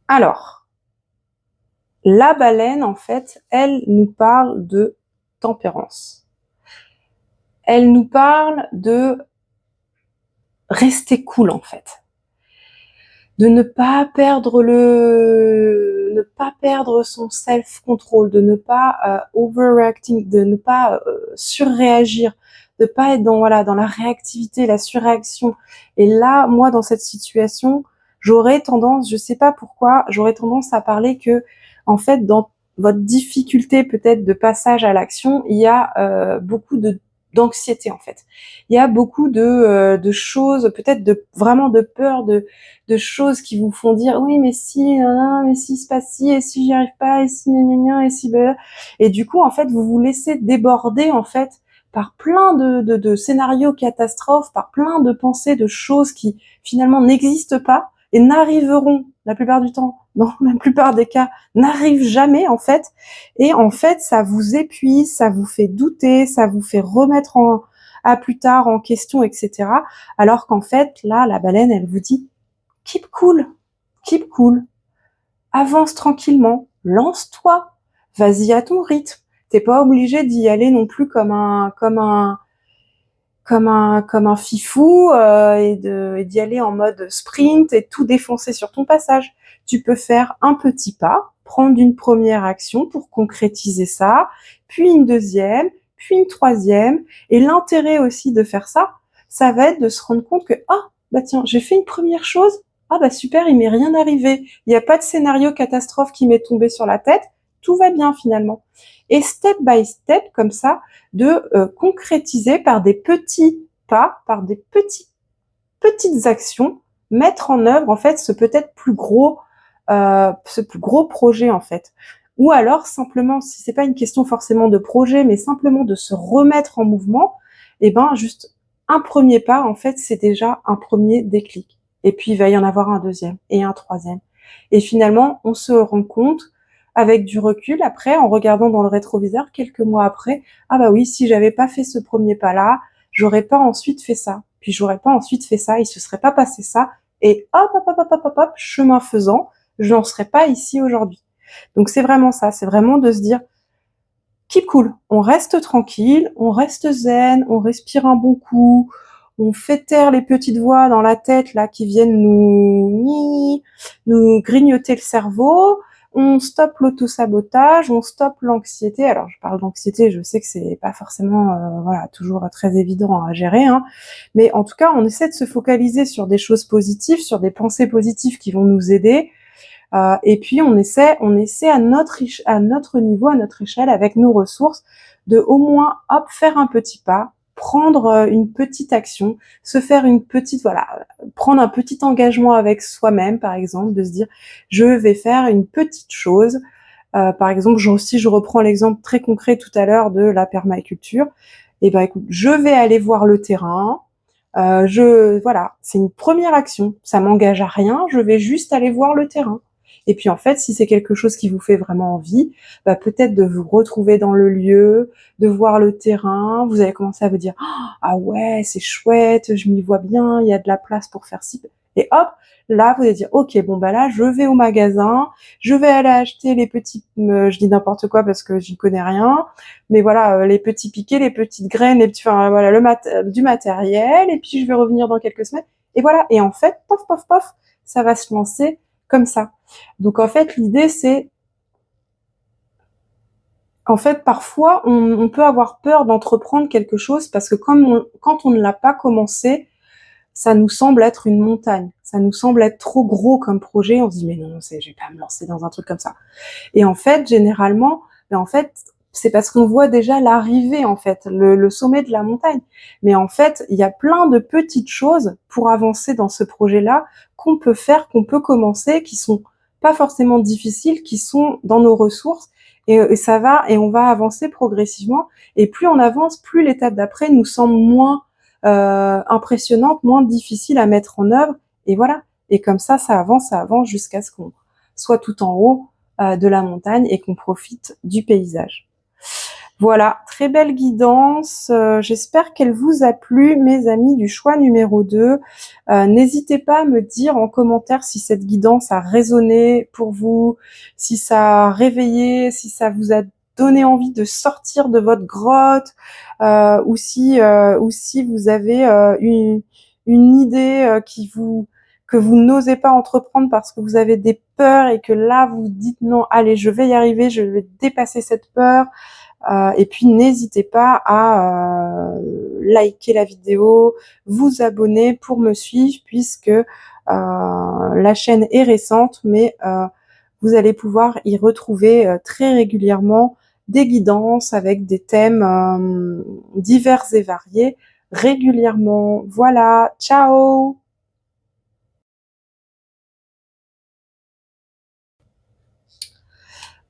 Alors, la baleine, en fait, elle nous parle de tempérance. Elle nous parle de rester cool, en fait. De ne pas perdre son self-control, de ne pas overreacting, de ne pas surréagir, de pas être dans la réactivité, la surréaction. Et là, moi, dans cette situation, j'aurais tendance, je sais pas pourquoi, j'aurais tendance à parler que, en fait, dans votre difficulté peut-être de passage à l'action, il y a beaucoup d'anxiété, en fait. Il y a beaucoup de choses, peut-être vraiment de peur, de choses qui vous font dire oui, mais si il se passe ci, et si j'y arrive pas, et si gna gna gna, et si et du coup, en fait, vous vous laissez déborder, en fait, par plein de scénarios catastrophes, par plein de pensées, de choses qui finalement n'existent pas et n'arriveront la plupart du temps, dans la plupart des cas, n'arrivent jamais, en fait. Et en fait, ça vous épuise, ça vous fait douter, ça vous fait remettre à plus tard en question, etc. Alors qu'en fait, là, la baleine, elle vous dit keep cool, avance tranquillement, lance-toi, vas-y à ton rythme. T'es pas obligé d'y aller non plus comme un fifou et d'y aller en mode sprint et tout défoncer sur ton passage. Tu peux faire un petit pas, prendre une première action pour concrétiser ça, puis une deuxième, puis une troisième. Et l'intérêt aussi de faire ça, ça va être de se rendre compte que tiens, j'ai fait une première chose. Super, il m'est rien arrivé. Il n'y a pas de scénario catastrophe qui m'est tombé sur la tête. Tout va bien finalement. Et step by step, comme ça, de concrétiser par des petits pas, par des petites actions, mettre en œuvre en fait ce plus gros projet en fait. Ou alors simplement, si c'est pas une question forcément de projet, mais simplement de se remettre en mouvement, juste un premier pas en fait, c'est déjà un premier déclic. Et puis il va y en avoir un deuxième et un troisième. Et finalement, on se rend compte avec du recul après, en regardant dans le rétroviseur quelques mois après, oui, si j'avais pas fait ce premier pas-là, j'aurais pas ensuite fait ça. Puis j'aurais pas ensuite fait ça, il se serait pas passé ça. Et hop, chemin faisant, je n'en serais pas ici aujourd'hui. Donc c'est vraiment ça, c'est vraiment de se dire, keep cool, on reste tranquille, on reste zen, on respire un bon coup, on fait taire les petites voix dans la tête là qui viennent nous grignoter le cerveau. On stoppe l'autosabotage, on stoppe l'anxiété. Alors je parle d'anxiété, je sais que c'est pas forcément voilà toujours très évident à gérer, hein. Mais en tout cas, on essaie de se focaliser sur des choses positives, sur des pensées positives qui vont nous aider. Et puis on essaie à notre niveau, à notre échelle, avec nos ressources, de au moins hop faire un petit pas, prendre une petite action, se faire une petite prendre un petit engagement avec soi-même, par exemple, de se dire je vais faire une petite chose. Par exemple, si je reprends l'exemple très concret tout à l'heure de la permaculture, et ben écoute, je vais aller voir le terrain. Voilà, c'est une première action. Ça m'engage à rien. Je vais juste aller voir le terrain. Et puis en fait, si c'est quelque chose qui vous fait vraiment envie, bah, peut-être de vous retrouver dans le lieu, de voir le terrain. Vous allez commencer à vous dire ah ouais, c'est chouette, je m'y vois bien, il y a de la place pour faire ci. Et hop, là vous allez dire ok, bon bah là je vais au magasin, je vais aller acheter les petits, je dis n'importe quoi parce que j'y connais rien, mais voilà, les petits piquets, les petites graines, les petits, enfin voilà, du matériel, et puis je vais revenir dans quelques semaines. Et voilà. Et en fait, pof, pof, pof, ça va se lancer comme ça. Donc en fait, l'idée c'est, en fait, parfois on peut avoir peur d'entreprendre quelque chose parce que quand on ne l'a pas commencé, ça nous semble être une montagne. Ça nous semble être trop gros comme projet. On se dit mais non, je vais pas me lancer dans un truc comme ça. Et en fait, généralement, en fait, c'est parce qu'on voit déjà l'arrivée, en fait, le sommet de la montagne. Mais en fait, il y a plein de petites choses pour avancer dans ce projet-là qu'on peut faire, qu'on peut commencer, qui sont pas forcément difficiles, qui sont dans nos ressources. Et ça va, et on va avancer progressivement. Et plus on avance, plus l'étape d'après nous semble moins impressionnante, moins difficile à mettre en œuvre. Et voilà. Et comme ça avance jusqu'à ce qu'on soit tout en haut de la montagne et qu'on profite du paysage. Voilà, très belle guidance. J'espère qu'elle vous a plu, mes amis du choix numéro 2. N'hésitez pas à me dire en commentaire si cette guidance a résonné pour vous, si ça a réveillé, si ça vous a donné envie de sortir de votre grotte, ou si vous avez une idée que vous n'osez pas entreprendre parce que vous avez des peurs et que là vous dites non, allez, je vais y arriver, je vais dépasser cette peur. Et puis n'hésitez pas à liker la vidéo, vous abonner pour me suivre puisque la chaîne est récente, mais vous allez pouvoir y retrouver très régulièrement des guidances avec des thèmes divers et variés régulièrement. Voilà, ciao!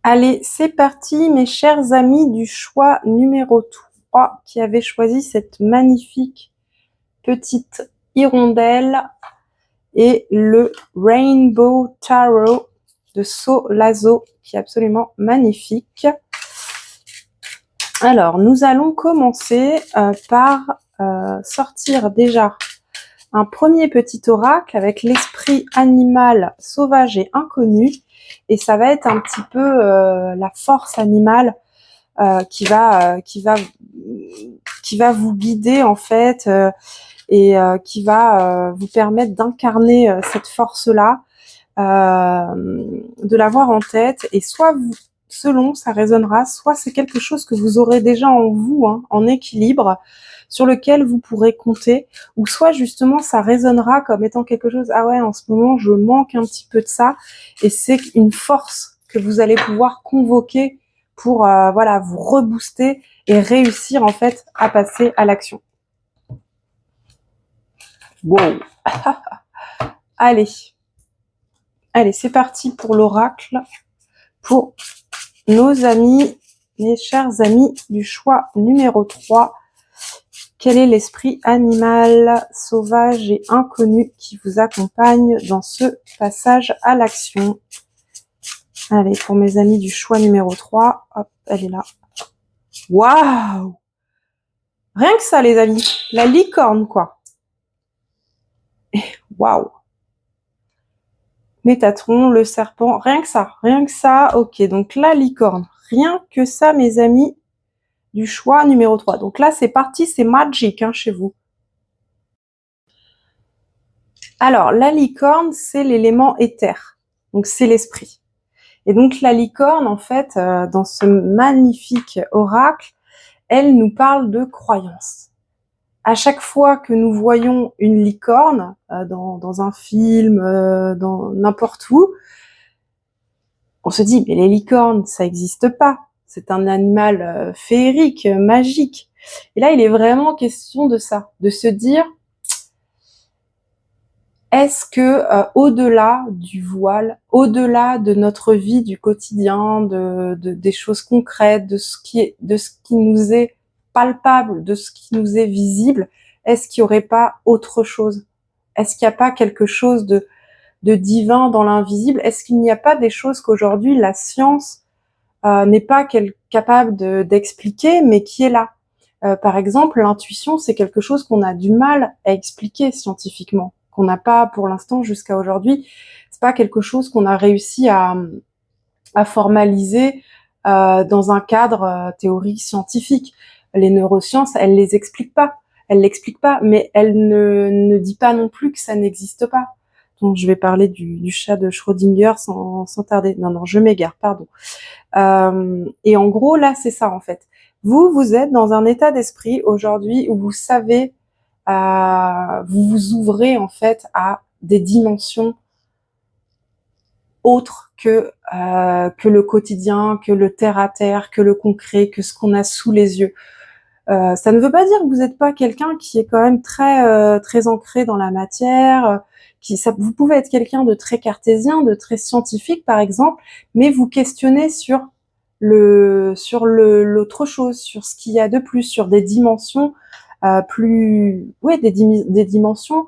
Allez, c'est parti, mes chers amis du choix numéro 3 qui avait choisi cette magnifique petite hirondelle et le Rainbow Tarot de Solazo qui est absolument magnifique. Alors, nous allons commencer par sortir déjà un premier petit oracle avec l'esprit animal sauvage et inconnu. Et ça va être un petit peu la force animale qui va vous guider en fait et qui va vous permettre d'incarner cette force-là, de l'avoir en tête. Et soit selon ça résonnera, soit c'est quelque chose que vous aurez déjà en vous, hein, en équilibre, sur lequel vous pourrez compter, ou soit justement ça résonnera comme étant quelque chose, ah ouais, en ce moment je manque un petit peu de ça, et c'est une force que vous allez pouvoir convoquer pour voilà, vous rebooster et réussir en fait à passer à l'action. Wow. Allez, c'est parti pour l'oracle, pour nos amis, mes chers amis du choix numéro 3. Quel est l'esprit animal, sauvage et inconnu qui vous accompagne dans ce passage à l'action? Allez, pour mes amis du choix numéro 3, hop, elle est là. Waouh! Rien que ça, les amis. La licorne, quoi. Waouh! Métatron, le serpent, rien que ça, ok. Donc la licorne, rien que ça, mes amis du choix numéro 3. Donc là, c'est parti, c'est magique hein, chez vous. Alors, la licorne, c'est l'élément éther. Donc, c'est l'esprit. Et donc, la licorne, en fait, dans ce magnifique oracle, elle nous parle de croyance. À chaque fois que nous voyons une licorne, dans un film, dans n'importe où, on se dit, mais les licornes, ça n'existe pas. C'est un animal féerique, magique. Et là, il est vraiment question de ça, de se dire, est-ce que au-delà du voile, au-delà de notre vie du quotidien, des choses concrètes, de ce qui nous est palpable, de ce qui nous est visible, est-ce qu'il n'y aurait pas autre chose? Est-ce qu'il n'y a pas quelque chose de divin dans l'invisible? Est-ce qu'il n'y a pas des choses qu'aujourd'hui la science n'est pas capable d'expliquer, mais qui est là? Par exemple, l'intuition, c'est quelque chose qu'on a du mal à expliquer scientifiquement, qu'on n'a pas pour l'instant jusqu'à aujourd'hui. C'est pas quelque chose qu'on a réussi à formaliser dans un cadre théorique scientifique. Les neurosciences, elles les expliquent pas. Elles l'expliquent pas, mais elles ne dit pas non plus que ça n'existe pas. Donc je vais parler du chat de Schrödinger sans tarder. Non, je m'égare, pardon. Et en gros, là, c'est ça en fait. Vous êtes dans un état d'esprit aujourd'hui où vous savez, vous vous ouvrez en fait à des dimensions autres que le quotidien, que le terre à terre, que le concret, que ce qu'on a sous les yeux. Ça ne veut pas dire que vous n'êtes pas quelqu'un qui est quand même très ancré dans la matière. Vous pouvez être quelqu'un de très cartésien, de très scientifique par exemple, mais vous questionnez sur l'autre chose, sur ce qu'il y a de plus, sur des dimensions des dimensions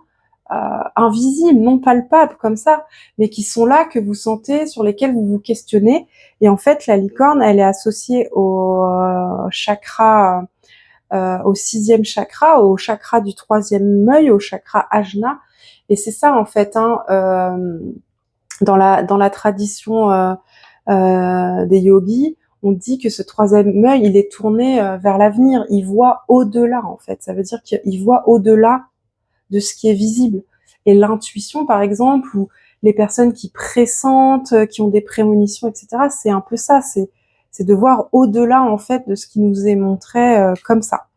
invisibles, non palpables comme ça, mais qui sont là, que vous sentez, sur lesquelles vous vous questionnez. Et en fait, la licorne, elle est associée au chakra, au 6e chakra, au chakra du 3e œil, au chakra ajna. Et c'est ça en fait, dans la tradition des yogis, on dit que ce 3e œil, il est tourné vers l'avenir. Il voit au-delà en fait. Ça veut dire qu'il voit au-delà de ce qui est visible. Et l'intuition, par exemple, ou les personnes qui pressentent, qui ont des prémonitions, etc., c'est un peu ça. C'est de voir au-delà en fait de ce qui nous est montré comme ça.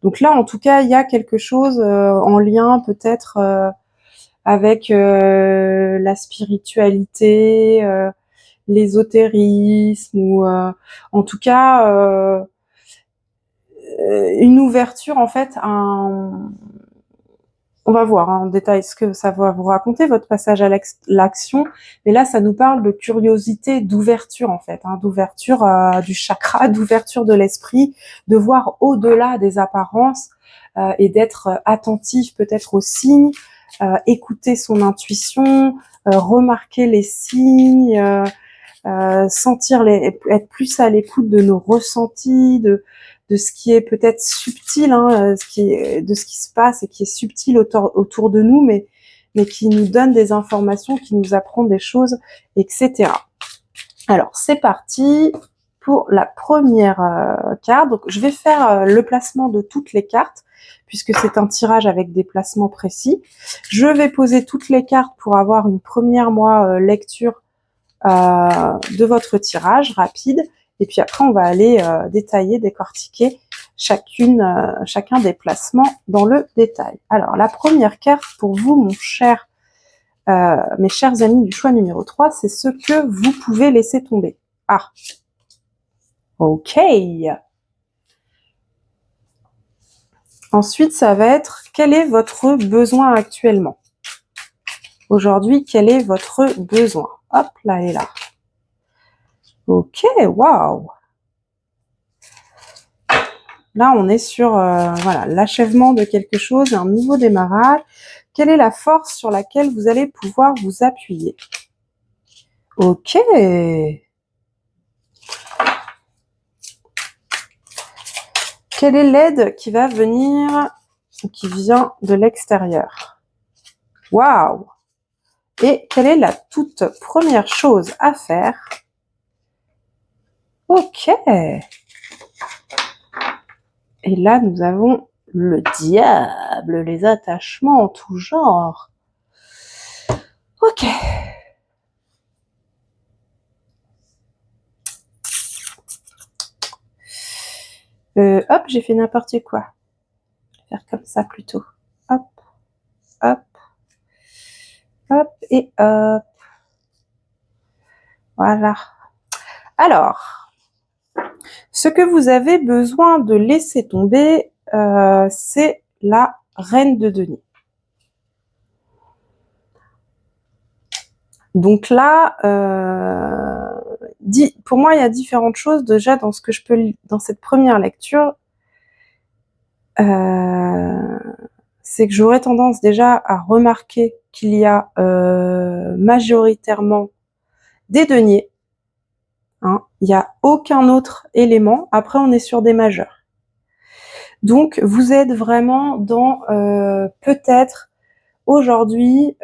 Donc là, en tout cas, il y a quelque chose en lien peut-être avec la spiritualité, l'ésotérisme, ou en tout cas une ouverture en fait on va voir en détail ce que ça va vous raconter, votre passage à l'action. Mais là, ça nous parle de curiosité, d'ouverture en fait, d'ouverture du chakra, d'ouverture de l'esprit, de voir au-delà des apparences et d'être attentif peut-être aux signes, écouter son intuition, remarquer les signes, sentir être plus à l'écoute de nos ressentis, de ce qui est peut-être subtil, de ce qui se passe et qui est subtil autour de nous, mais qui nous donne des informations, qui nous apprend des choses, etc. Alors, c'est parti pour la première carte. Donc, je vais faire le placement de toutes les cartes, puisque c'est un tirage avec des placements précis. Je vais poser toutes les cartes pour avoir une première, lecture de votre tirage rapide. Et puis après, on va aller détailler, décortiquer chacun des placements dans le détail. Alors, la première carte pour vous, mes chers amis du choix numéro 3, c'est ce que vous pouvez laisser tomber. Ah, ok. Ensuite, ça va être, quel est votre besoin actuellement? Aujourd'hui, quel est votre besoin? Hop, là et là. Ok, waouh. Là, on est sur l'achèvement de quelque chose, un nouveau démarrage. Quelle est la force sur laquelle vous allez pouvoir vous appuyer? Ok. Quelle est l'aide qui va venir ou qui vient de l'extérieur? Waouh. Et quelle est la toute première chose à faire? Ok. Et là, nous avons le diable, les attachements en tout genre. Ok. Hop, j'ai fait n'importe quoi. Je vais faire comme ça plutôt. Hop, hop, hop et hop. Voilà. Alors, ce que vous avez besoin de laisser tomber, c'est la reine de denier. Donc là, pour moi, il y a différentes choses déjà dans ce que je peux dans cette première lecture. C'est que j'aurais tendance déjà à remarquer qu'il y a majoritairement des deniers. Hein, il n'y a aucun autre élément. Après, on est sur des majeurs. Donc, vous êtes vraiment dans peut-être aujourd'hui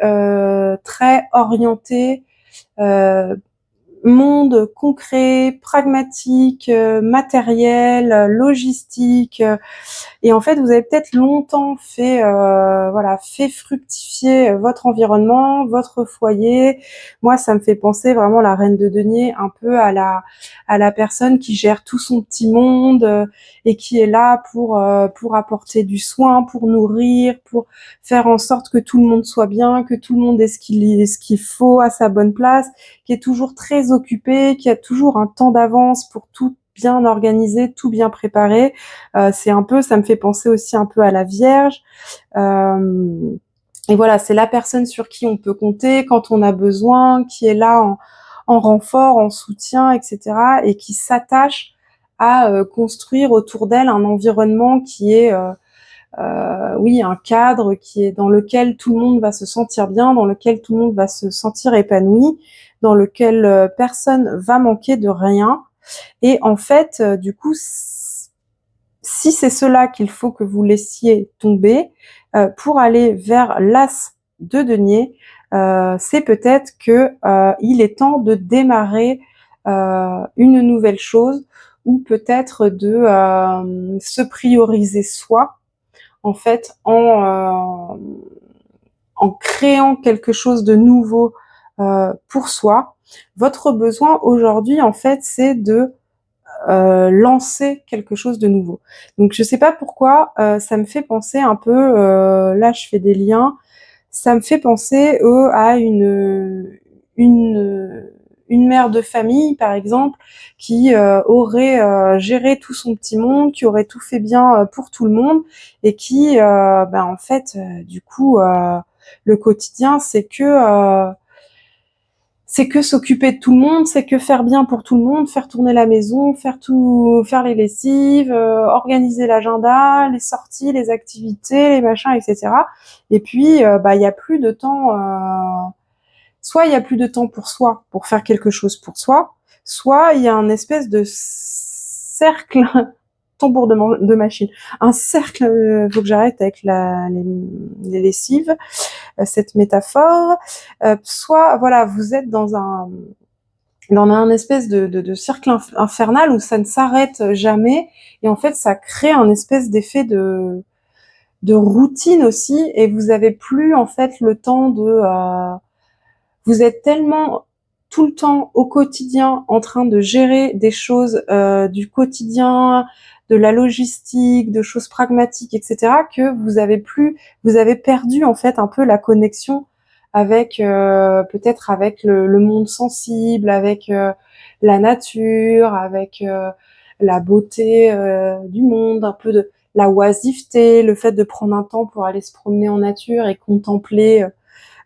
très orienté monde concret, pragmatique, matériel, logistique. Et en fait, vous avez peut-être longtemps fait fructifier votre environnement, votre foyer. Moi, ça me fait penser vraiment la reine de denier un peu à la personne qui gère tout son petit monde et qui est là pour apporter du soin, pour nourrir, pour faire en sorte que tout le monde soit bien, que tout le monde ait ce qu'il faut à sa bonne place, qui est toujours très occupé, qui a toujours un temps d'avance pour tout bien organiser, tout bien préparé. C'est un peu, ça me fait penser aussi un peu à la Vierge. Et voilà, c'est la personne sur qui on peut compter quand on a besoin, qui est là en renfort, en soutien, etc. et qui s'attache à construire autour d'elle un environnement qui est oui, un cadre qui est dans lequel tout le monde va se sentir bien, dans lequel tout le monde va se sentir épanoui, dans lequel personne va manquer de rien. Et en fait, du coup, si c'est cela qu'il faut que vous laissiez tomber pour aller vers l'as de denier, c'est peut-être que il est temps de démarrer une nouvelle chose ou peut-être de se prioriser soi en fait en créant quelque chose de nouveau pour soi. Votre besoin aujourd'hui en fait c'est de lancer quelque chose de nouveau. Donc je sais pas pourquoi ça me fait penser un peu là je fais des liens, ça me fait penser à une mère de famille par exemple qui aurait géré tout son petit monde, qui aurait tout fait bien pour tout le monde et qui en fait du coup le quotidien c'est que s'occuper de tout le monde, c'est que faire bien pour tout le monde, faire tourner la maison, faire les lessives, organiser l'agenda, les sorties, les activités, les machins, etc. Et puis, il y a plus de temps. Soit il y a plus de temps pour soi, pour faire quelque chose pour soi, soit il y a un espèce de cercle, tambour de machine, un cercle. Faut que j'arrête avec les lessives. Cette métaphore, soit voilà, vous êtes dans un espèce de cercle infernal où ça ne s'arrête jamais et en fait ça crée un espèce d'effet de routine aussi et vous avez plus en fait le temps vous êtes tellement tout le temps au quotidien en train de gérer des choses du quotidien, de la logistique, de choses pragmatiques, etc., que vous avez perdu en fait un peu la connexion avec peut-être avec le monde sensible, avec la nature, avec la beauté du monde, un peu de la oisiveté, le fait de prendre un temps pour aller se promener en nature et contempler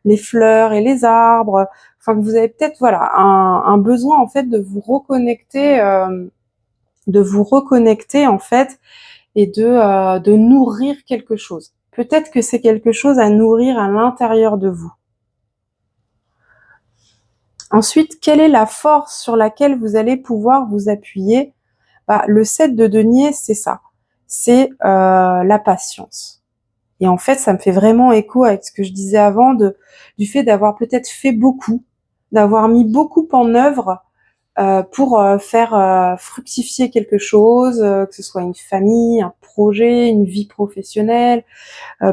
les fleurs et les arbres. Enfin, que vous avez peut-être voilà un besoin en fait de vous reconnecter en fait et de nourrir quelque chose. Peut-être que c'est quelque chose à nourrir à l'intérieur de vous. Ensuite, quelle est la force sur laquelle vous allez pouvoir vous appuyer? Le 7 de denier, c'est ça. C'est la patience. Et en fait, ça me fait vraiment écho avec ce que je disais avant du fait d'avoir peut-être fait beaucoup, d'avoir mis beaucoup en œuvre pour faire fructifier quelque chose, que ce soit une famille, un projet, une vie professionnelle,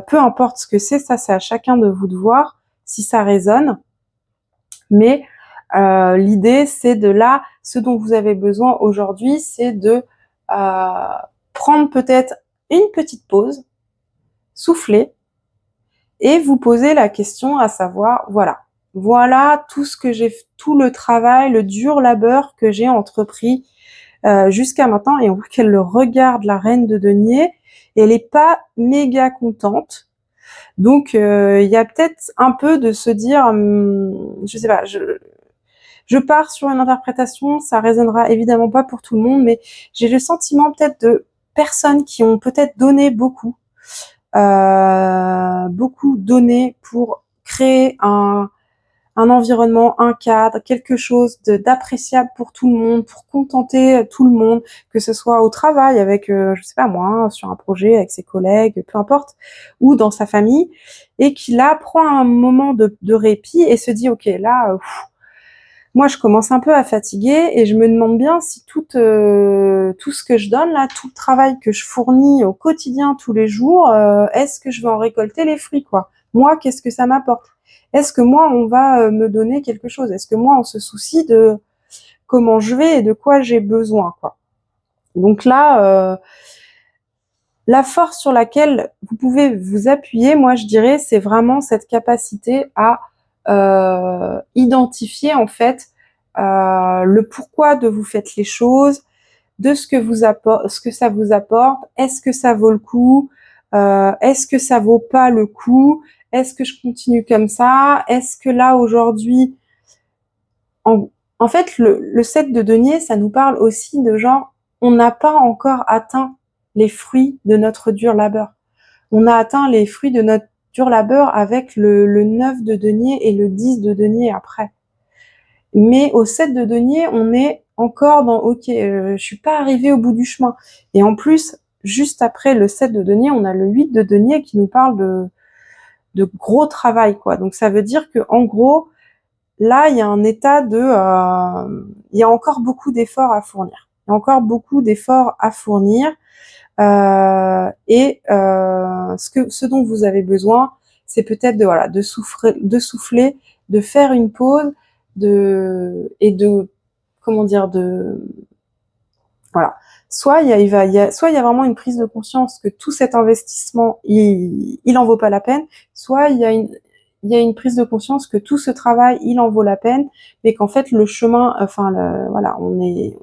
peu importe ce que c'est, ça c'est à chacun de vous de voir si ça résonne. Mais l'idée, c'est de là, ce dont vous avez besoin aujourd'hui, c'est de prendre peut-être une petite pause, souffler, et vous poser la question à savoir, voilà tout ce que j'ai, tout le travail, le dur labeur que j'ai entrepris jusqu'à maintenant. Et on voit qu'elle le regarde, la reine de denier, et elle est pas méga contente. Donc il y a peut-être un peu de se dire, je sais pas, je pars sur une interprétation, ça résonnera évidemment pas pour tout le monde, mais j'ai le sentiment peut-être de personnes qui ont peut-être donné beaucoup donné pour créer un environnement, un cadre, quelque chose d'appréciable pour tout le monde, pour contenter tout le monde, que ce soit au travail avec, je sais pas moi, hein, sur un projet avec ses collègues, peu importe, ou dans sa famille, et qui là prend un moment de répit et se dit ok, là, moi je commence un peu à fatiguer et je me demande bien si tout ce que je donne là, tout le travail que je fournis au quotidien tous les jours, est-ce que je vais en récolter les fruits quoi? Moi, qu'est-ce que ça m'apporte? Est-ce que moi, on va me donner quelque chose? Est-ce que moi, on se soucie de comment je vais et de quoi j'ai besoin, quoi? Donc là, la force sur laquelle vous pouvez vous appuyer, moi, je dirais, c'est vraiment cette capacité à identifier en fait le pourquoi de vous faites les choses, de ce que ça vous apporte. Est-ce que ça vaut le coup? Est-ce que ça vaut pas le coup? Est-ce que je continue comme ça? Est-ce que là aujourd'hui, en, en fait, le 7 de denier, ça nous parle aussi de genre, on n'a pas encore atteint les fruits de notre dur labeur. On a atteint les fruits de notre dur labeur avec le 9 de denier et le 10 de denier après. Mais au 7 de denier, on est encore dans OK, je suis pas arrivée au bout du chemin. Et en plus, juste après le 7 de denier, on a le 8 de denier qui nous parle de gros travail, quoi. Donc ça veut dire que en gros, là, il y a un état de, il y a encore beaucoup d'efforts à fournir. Il y a encore beaucoup d'efforts à fournir. Ce dont vous avez besoin, c'est peut-être de souffler, de faire une pause, comment dire, voilà. Soit il y a vraiment une prise de conscience que tout cet investissement, il en vaut pas la peine, soit il y a une prise de conscience que tout ce travail, il en vaut la peine, mais qu'en fait le chemin, voilà, on est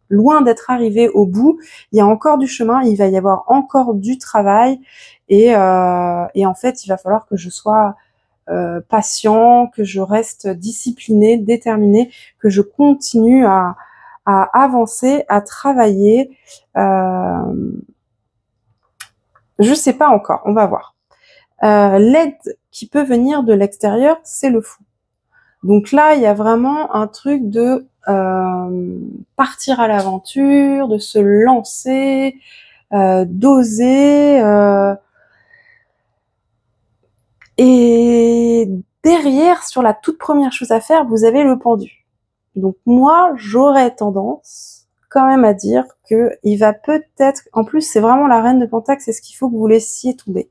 loin d'être arrivé au bout. Il y a encore du chemin, il va y avoir encore du travail, et en fait, il va falloir que je sois patient, que je reste discipliné, déterminé, que je continue à avancer, à travailler. Je sais pas encore, on va voir. L'aide qui peut venir de l'extérieur, c'est le fou. Donc là, il y a vraiment un truc de partir à l'aventure, de se lancer, d'oser. Et derrière, sur la toute première chose à faire, vous avez le pendu. Donc moi, j'aurais tendance quand même à dire que il va peut-être, en plus c'est vraiment la reine de Pentacle, c'est ce qu'il faut que vous laissiez tomber.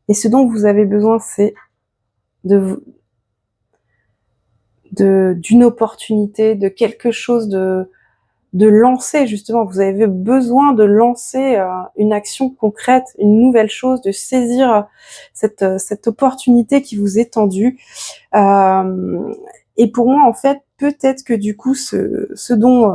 Et ce dont vous avez besoin, c'est d'une opportunité, de quelque chose de lancer justement. Vous avez besoin de lancer une action concrète, une nouvelle chose, de saisir cette opportunité qui vous est tendue. Et pour moi, en fait, peut-être que du coup, ce dont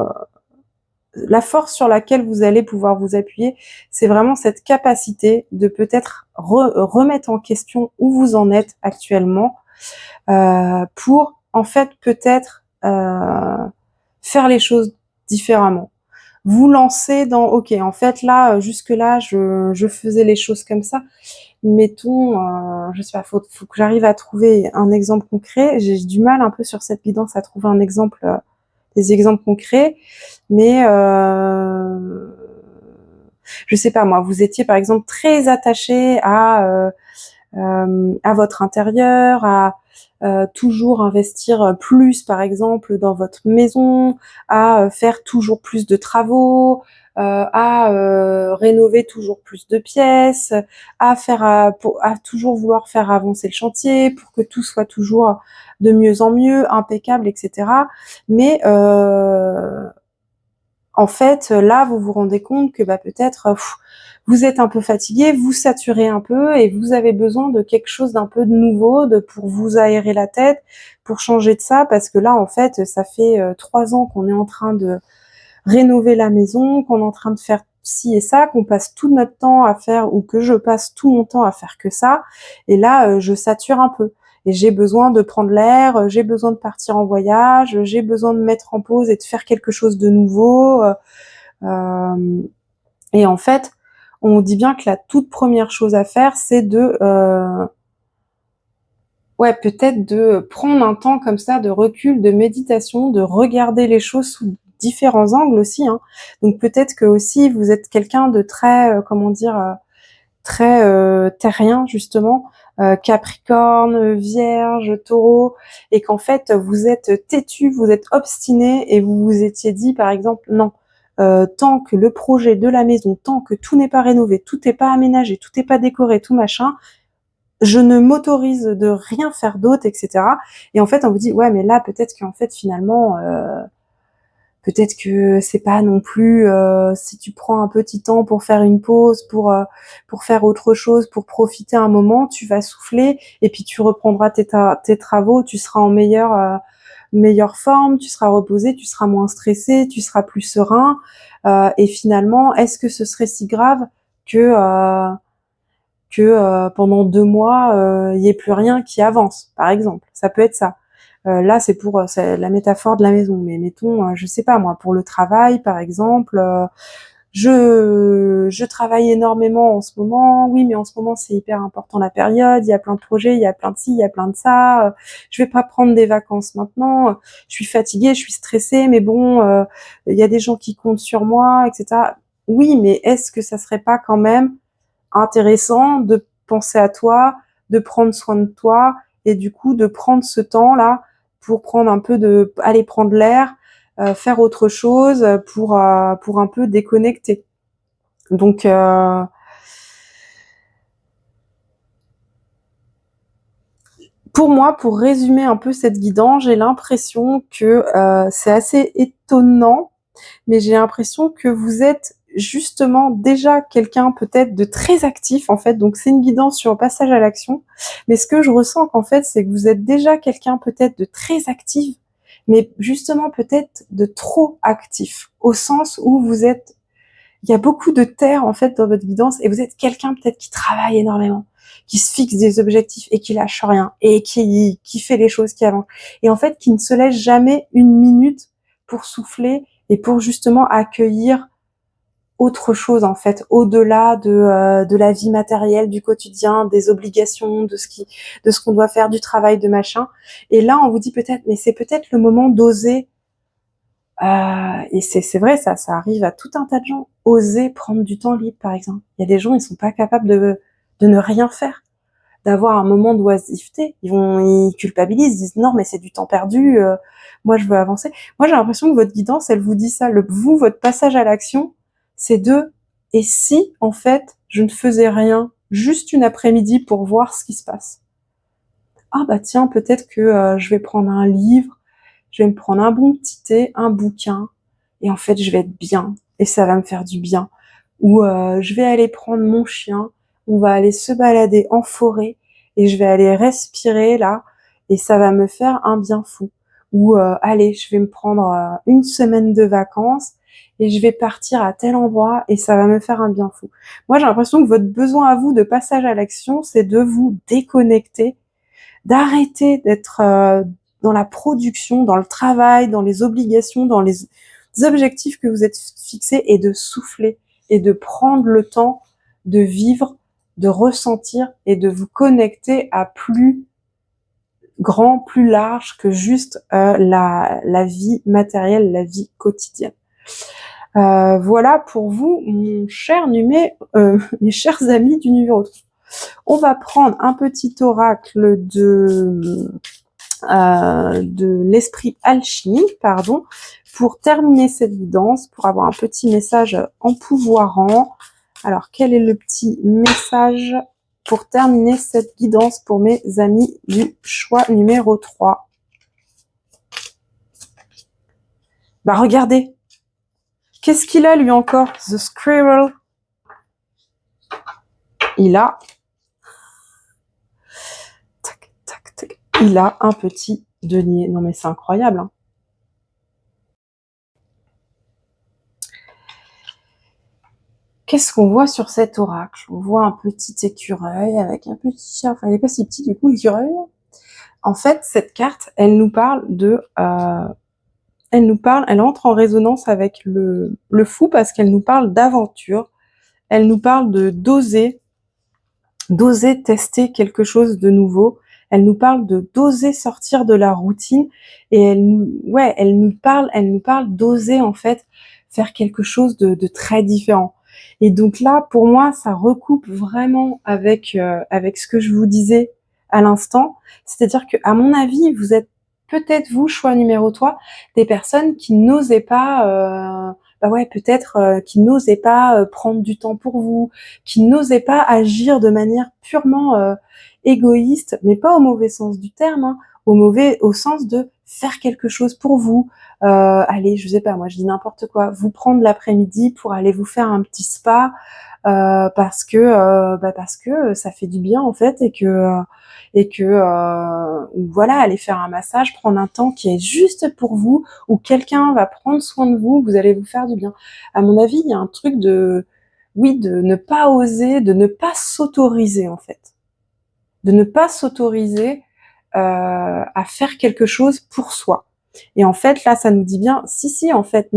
la force sur laquelle vous allez pouvoir vous appuyer, c'est vraiment cette capacité de peut-être remettre en question où vous en êtes actuellement, pour en fait peut-être faire les choses différemment. Vous lancer dans OK, en fait là, jusque-là, je faisais les choses comme ça. Mettons, je sais pas, faut que j'arrive à trouver un exemple concret. J'ai du mal un peu sur cette guidance à trouver un exemple, des exemples concrets, mais je sais pas moi, vous étiez par exemple très attaché à votre intérieur, à toujours investir plus, par exemple, dans votre maison, à faire toujours plus de travaux, à rénover toujours plus de pièces, à toujours vouloir faire avancer le chantier pour que tout soit toujours de mieux en mieux, impeccable, etc. Mais en fait, là, vous vous rendez compte que peut-être vous êtes un peu fatigué, vous saturez un peu et vous avez besoin de quelque chose d'un peu de nouveau, pour vous aérer la tête, pour changer de ça, parce que là, en fait, ça fait 3 ans qu'on est en train de rénover la maison, qu'on est en train de faire ci et ça, qu'on passe tout notre temps à faire, ou que je passe tout mon temps à faire que ça. Et là, je sature un peu. Et j'ai besoin de prendre l'air, j'ai besoin de partir en voyage, j'ai besoin de me mettre en pause et de faire quelque chose de nouveau. Euh, et en fait, on dit bien que la toute première chose à faire, c'est ouais, peut-être de prendre un temps comme ça de recul, de méditation, de regarder les choses sous différents angles aussi, hein. Donc peut-être que aussi vous êtes quelqu'un de très, comment dire, très terrien justement, Capricorne, Vierge, Taureau, et qu'en fait vous êtes têtu, vous êtes obstiné, et vous vous étiez dit par exemple non, tant que le projet de la maison, tant que tout n'est pas rénové, tout n'est pas aménagé, tout n'est pas décoré, tout machin, je ne m'autorise de rien faire d'autre, etc. Et en fait, on vous dit, ouais, mais là, peut-être qu'en fait, finalement, peut-être que c'est pas non plus, si tu prends un petit temps pour faire une pause, pour faire autre chose, pour profiter un moment, tu vas souffler, et puis tu reprendras tes travaux, tu seras en meilleure forme, tu seras reposé, tu seras moins stressé, tu seras plus serein. Et finalement, est-ce que ce serait si grave que pendant 2 mois, il y ait plus rien qui avance, par exemple. Ça peut être ça. Là, c'est la métaphore de la maison. Mais mettons, je sais pas moi, pour le travail, par exemple, je travaille énormément en ce moment. Oui, mais en ce moment, c'est hyper important la période. Il y a plein de projets, il y a plein de ci, il y a plein de ça. Je vais pas prendre des vacances maintenant. Je suis fatiguée, je suis stressée, mais bon, il y a des gens qui comptent sur moi, etc. Oui, mais est-ce que ça serait pas quand même intéressant de penser à toi, de prendre soin de toi, et du coup de prendre ce temps-là pour prendre un peu aller prendre l'air, faire autre chose, pour un peu déconnecter. Donc pour moi, pour résumer un peu cette guidance, j'ai l'impression que c'est assez étonnant, mais j'ai l'impression que vous êtes justement déjà quelqu'un peut-être de très actif en fait, donc c'est une guidance sur le passage à l'action, mais ce que je ressens qu'en fait, c'est que vous êtes déjà quelqu'un peut-être de très actif, mais justement peut-être de trop actif, au sens où il y a beaucoup de terre en fait dans votre guidance, et vous êtes quelqu'un peut-être qui travaille énormément, qui se fixe des objectifs et qui lâche rien, et qui fait les choses, qui avancent, et en fait qui ne se laisse jamais une minute pour souffler et pour justement accueillir autre chose en fait, au-delà de la vie matérielle du quotidien, des obligations, de ce qu'on doit faire, du travail, de machin. Et là on vous dit peut-être, mais c'est peut-être le moment d'oser. Et c'est vrai, ça arrive à tout un tas de gens. Oser prendre du temps libre, par exemple. Il y a des gens, ils sont pas capables de ne rien faire, d'avoir un moment d'oisiveté. Ils culpabilisent, ils disent non, mais c'est du temps perdu. Moi, je veux avancer. Moi, j'ai l'impression que votre guidance, elle vous dit ça. Votre passage à l'action, c'est et si, en fait, je ne faisais rien, juste une après-midi pour voir ce qui se passe. Ah bah tiens, peut-être que je vais prendre un livre, je vais me prendre un bon petit thé, un bouquin, et en fait, je vais être bien, et ça va me faire du bien. Ou je vais aller prendre mon chien, on va aller se balader en forêt, et je vais aller respirer là, et ça va me faire un bien fou. Ou allez, je vais me prendre une semaine de vacances, et je vais partir à tel endroit, et ça va me faire un bien fou. Moi, j'ai l'impression que votre besoin à vous de passage à l'action, c'est de vous déconnecter, d'arrêter d'être dans la production, dans le travail, dans les obligations, dans les objectifs que vous êtes fixés, et de souffler et de prendre le temps de vivre, de ressentir et de vous connecter à plus grand, plus large que juste la vie matérielle, la vie quotidienne. Voilà pour vous, mes chers amis du numéro 3. On va prendre un petit oracle de l'esprit alchimie, pardon, pour terminer cette guidance, pour avoir un petit message empouvoirant. Alors, quel est le petit message pour terminer cette guidance pour mes amis du choix numéro 3? Bah, regardez. Qu'est-ce qu'il a, lui, encore? The Squirrel. Il a... Tac, tac, tac. Il a un petit denier. Non, mais c'est incroyable, hein. Qu'est-ce qu'on voit sur cet oracle? On voit un petit écureuil avec un petit chat. Enfin, il n'est pas si petit, du coup, l'écureuil. En fait, cette carte, elle nous parle de... elle entre en résonance avec le fou parce qu'elle nous parle d'aventure. Elle nous parle de d'oser tester quelque chose de nouveau. Elle nous parle de d'oser sortir de la routine et elle nous parle d'oser en fait faire quelque chose de très différent. Et donc là, pour moi, ça recoupe vraiment avec ce que je vous disais à l'instant. C'est-à-dire que, à mon avis, vous êtes peut-être vous, choix numéro 3, des personnes qui n'osaient pas, peut-être qui n'osaient pas prendre du temps pour vous, qui n'osaient pas agir de manière purement égoïste, mais pas au mauvais sens du terme, hein, au sens de faire quelque chose pour vous. Allez, je sais pas, moi je dis n'importe quoi, vous prendre l'après-midi pour aller vous faire un petit spa parce que ça fait du bien en fait ou voilà, aller faire un massage, prendre un temps qui est juste pour vous, où quelqu'un va prendre soin de vous, vous allez vous faire du bien. À mon avis, il y a un truc de ne pas oser, de ne pas s'autoriser en fait. De ne pas s'autoriser à faire quelque chose pour soi. Et en fait, là, ça nous dit bien, si, en fait,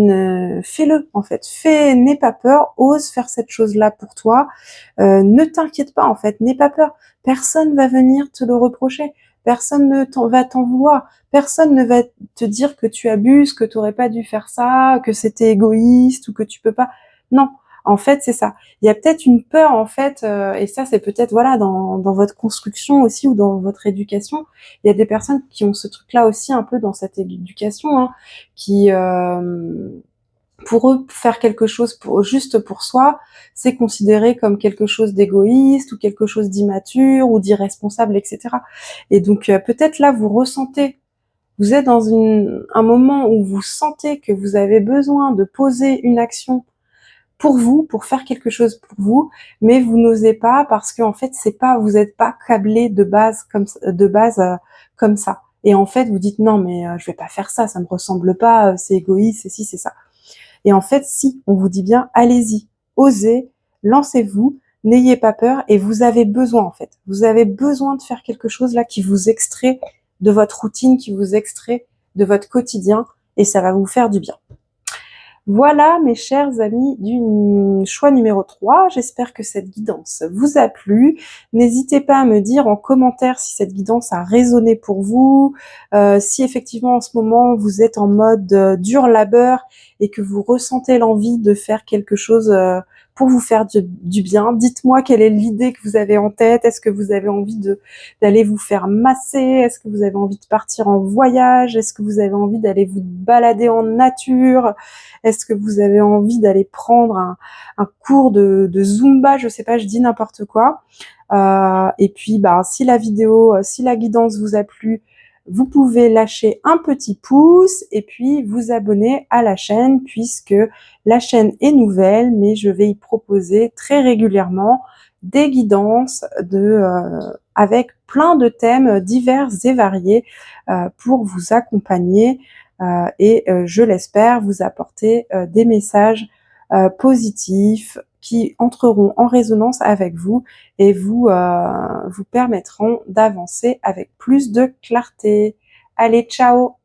fais-le, en fait. N'aie pas peur, ose faire cette chose-là pour toi. Ne t'inquiète pas, en fait, n'aie pas peur. Personne va venir te le reprocher. Personne ne va t'en vouloir. Personne ne va te dire que tu abuses, que tu n'aurais pas dû faire ça, que c'était égoïste ou que tu peux pas. Non. En fait, c'est ça. Il y a peut-être une peur, en fait, et ça, c'est peut-être, voilà, dans votre construction aussi ou dans votre éducation. Il y a des personnes qui ont ce truc-là aussi un peu dans cette éducation, hein, qui, pour eux, faire quelque chose juste pour soi, c'est considéré comme quelque chose d'égoïste ou quelque chose d'immature ou d'irresponsable, etc. Et donc, peut-être là, vous êtes dans un moment où vous sentez que vous avez besoin de poser une action pour vous, pour faire quelque chose pour vous, mais vous n'osez pas parce que en fait vous n'êtes pas câblé comme ça. Et en fait vous dites non mais je vais pas faire ça, ça me ressemble pas, c'est égoïste, c'est ci, c'est ça. Et en fait si, on vous dit bien allez-y, osez, lancez-vous, n'ayez pas peur et vous avez besoin en fait, vous avez besoin de faire quelque chose là qui vous extrait de votre routine, qui vous extrait de votre quotidien et ça va vous faire du bien. Voilà mes chers amis du choix numéro 3, j'espère que cette guidance vous a plu. N'hésitez pas à me dire en commentaire si cette guidance a résonné pour vous, si effectivement en ce moment vous êtes en mode dur labeur et que vous ressentez l'envie de faire quelque chose pour vous faire du bien. Dites-moi quelle est l'idée que vous avez en tête, est-ce que vous avez envie d'aller vous faire masser, est-ce que vous avez envie de partir en voyage, est-ce que vous avez envie d'aller vous balader en nature, est-ce que vous avez envie d'aller prendre un cours de Zumba, je sais pas, je dis n'importe quoi. Et puis, si la guidance vous a plu, vous pouvez lâcher un petit pouce et puis vous abonner à la chaîne puisque la chaîne est nouvelle, mais je vais y proposer très régulièrement des guidances avec plein de thèmes divers et variés pour vous accompagner et je l'espère vous apporter des messages positifs qui entreront en résonance avec vous et vous permettront d'avancer avec plus de clarté. Allez, ciao!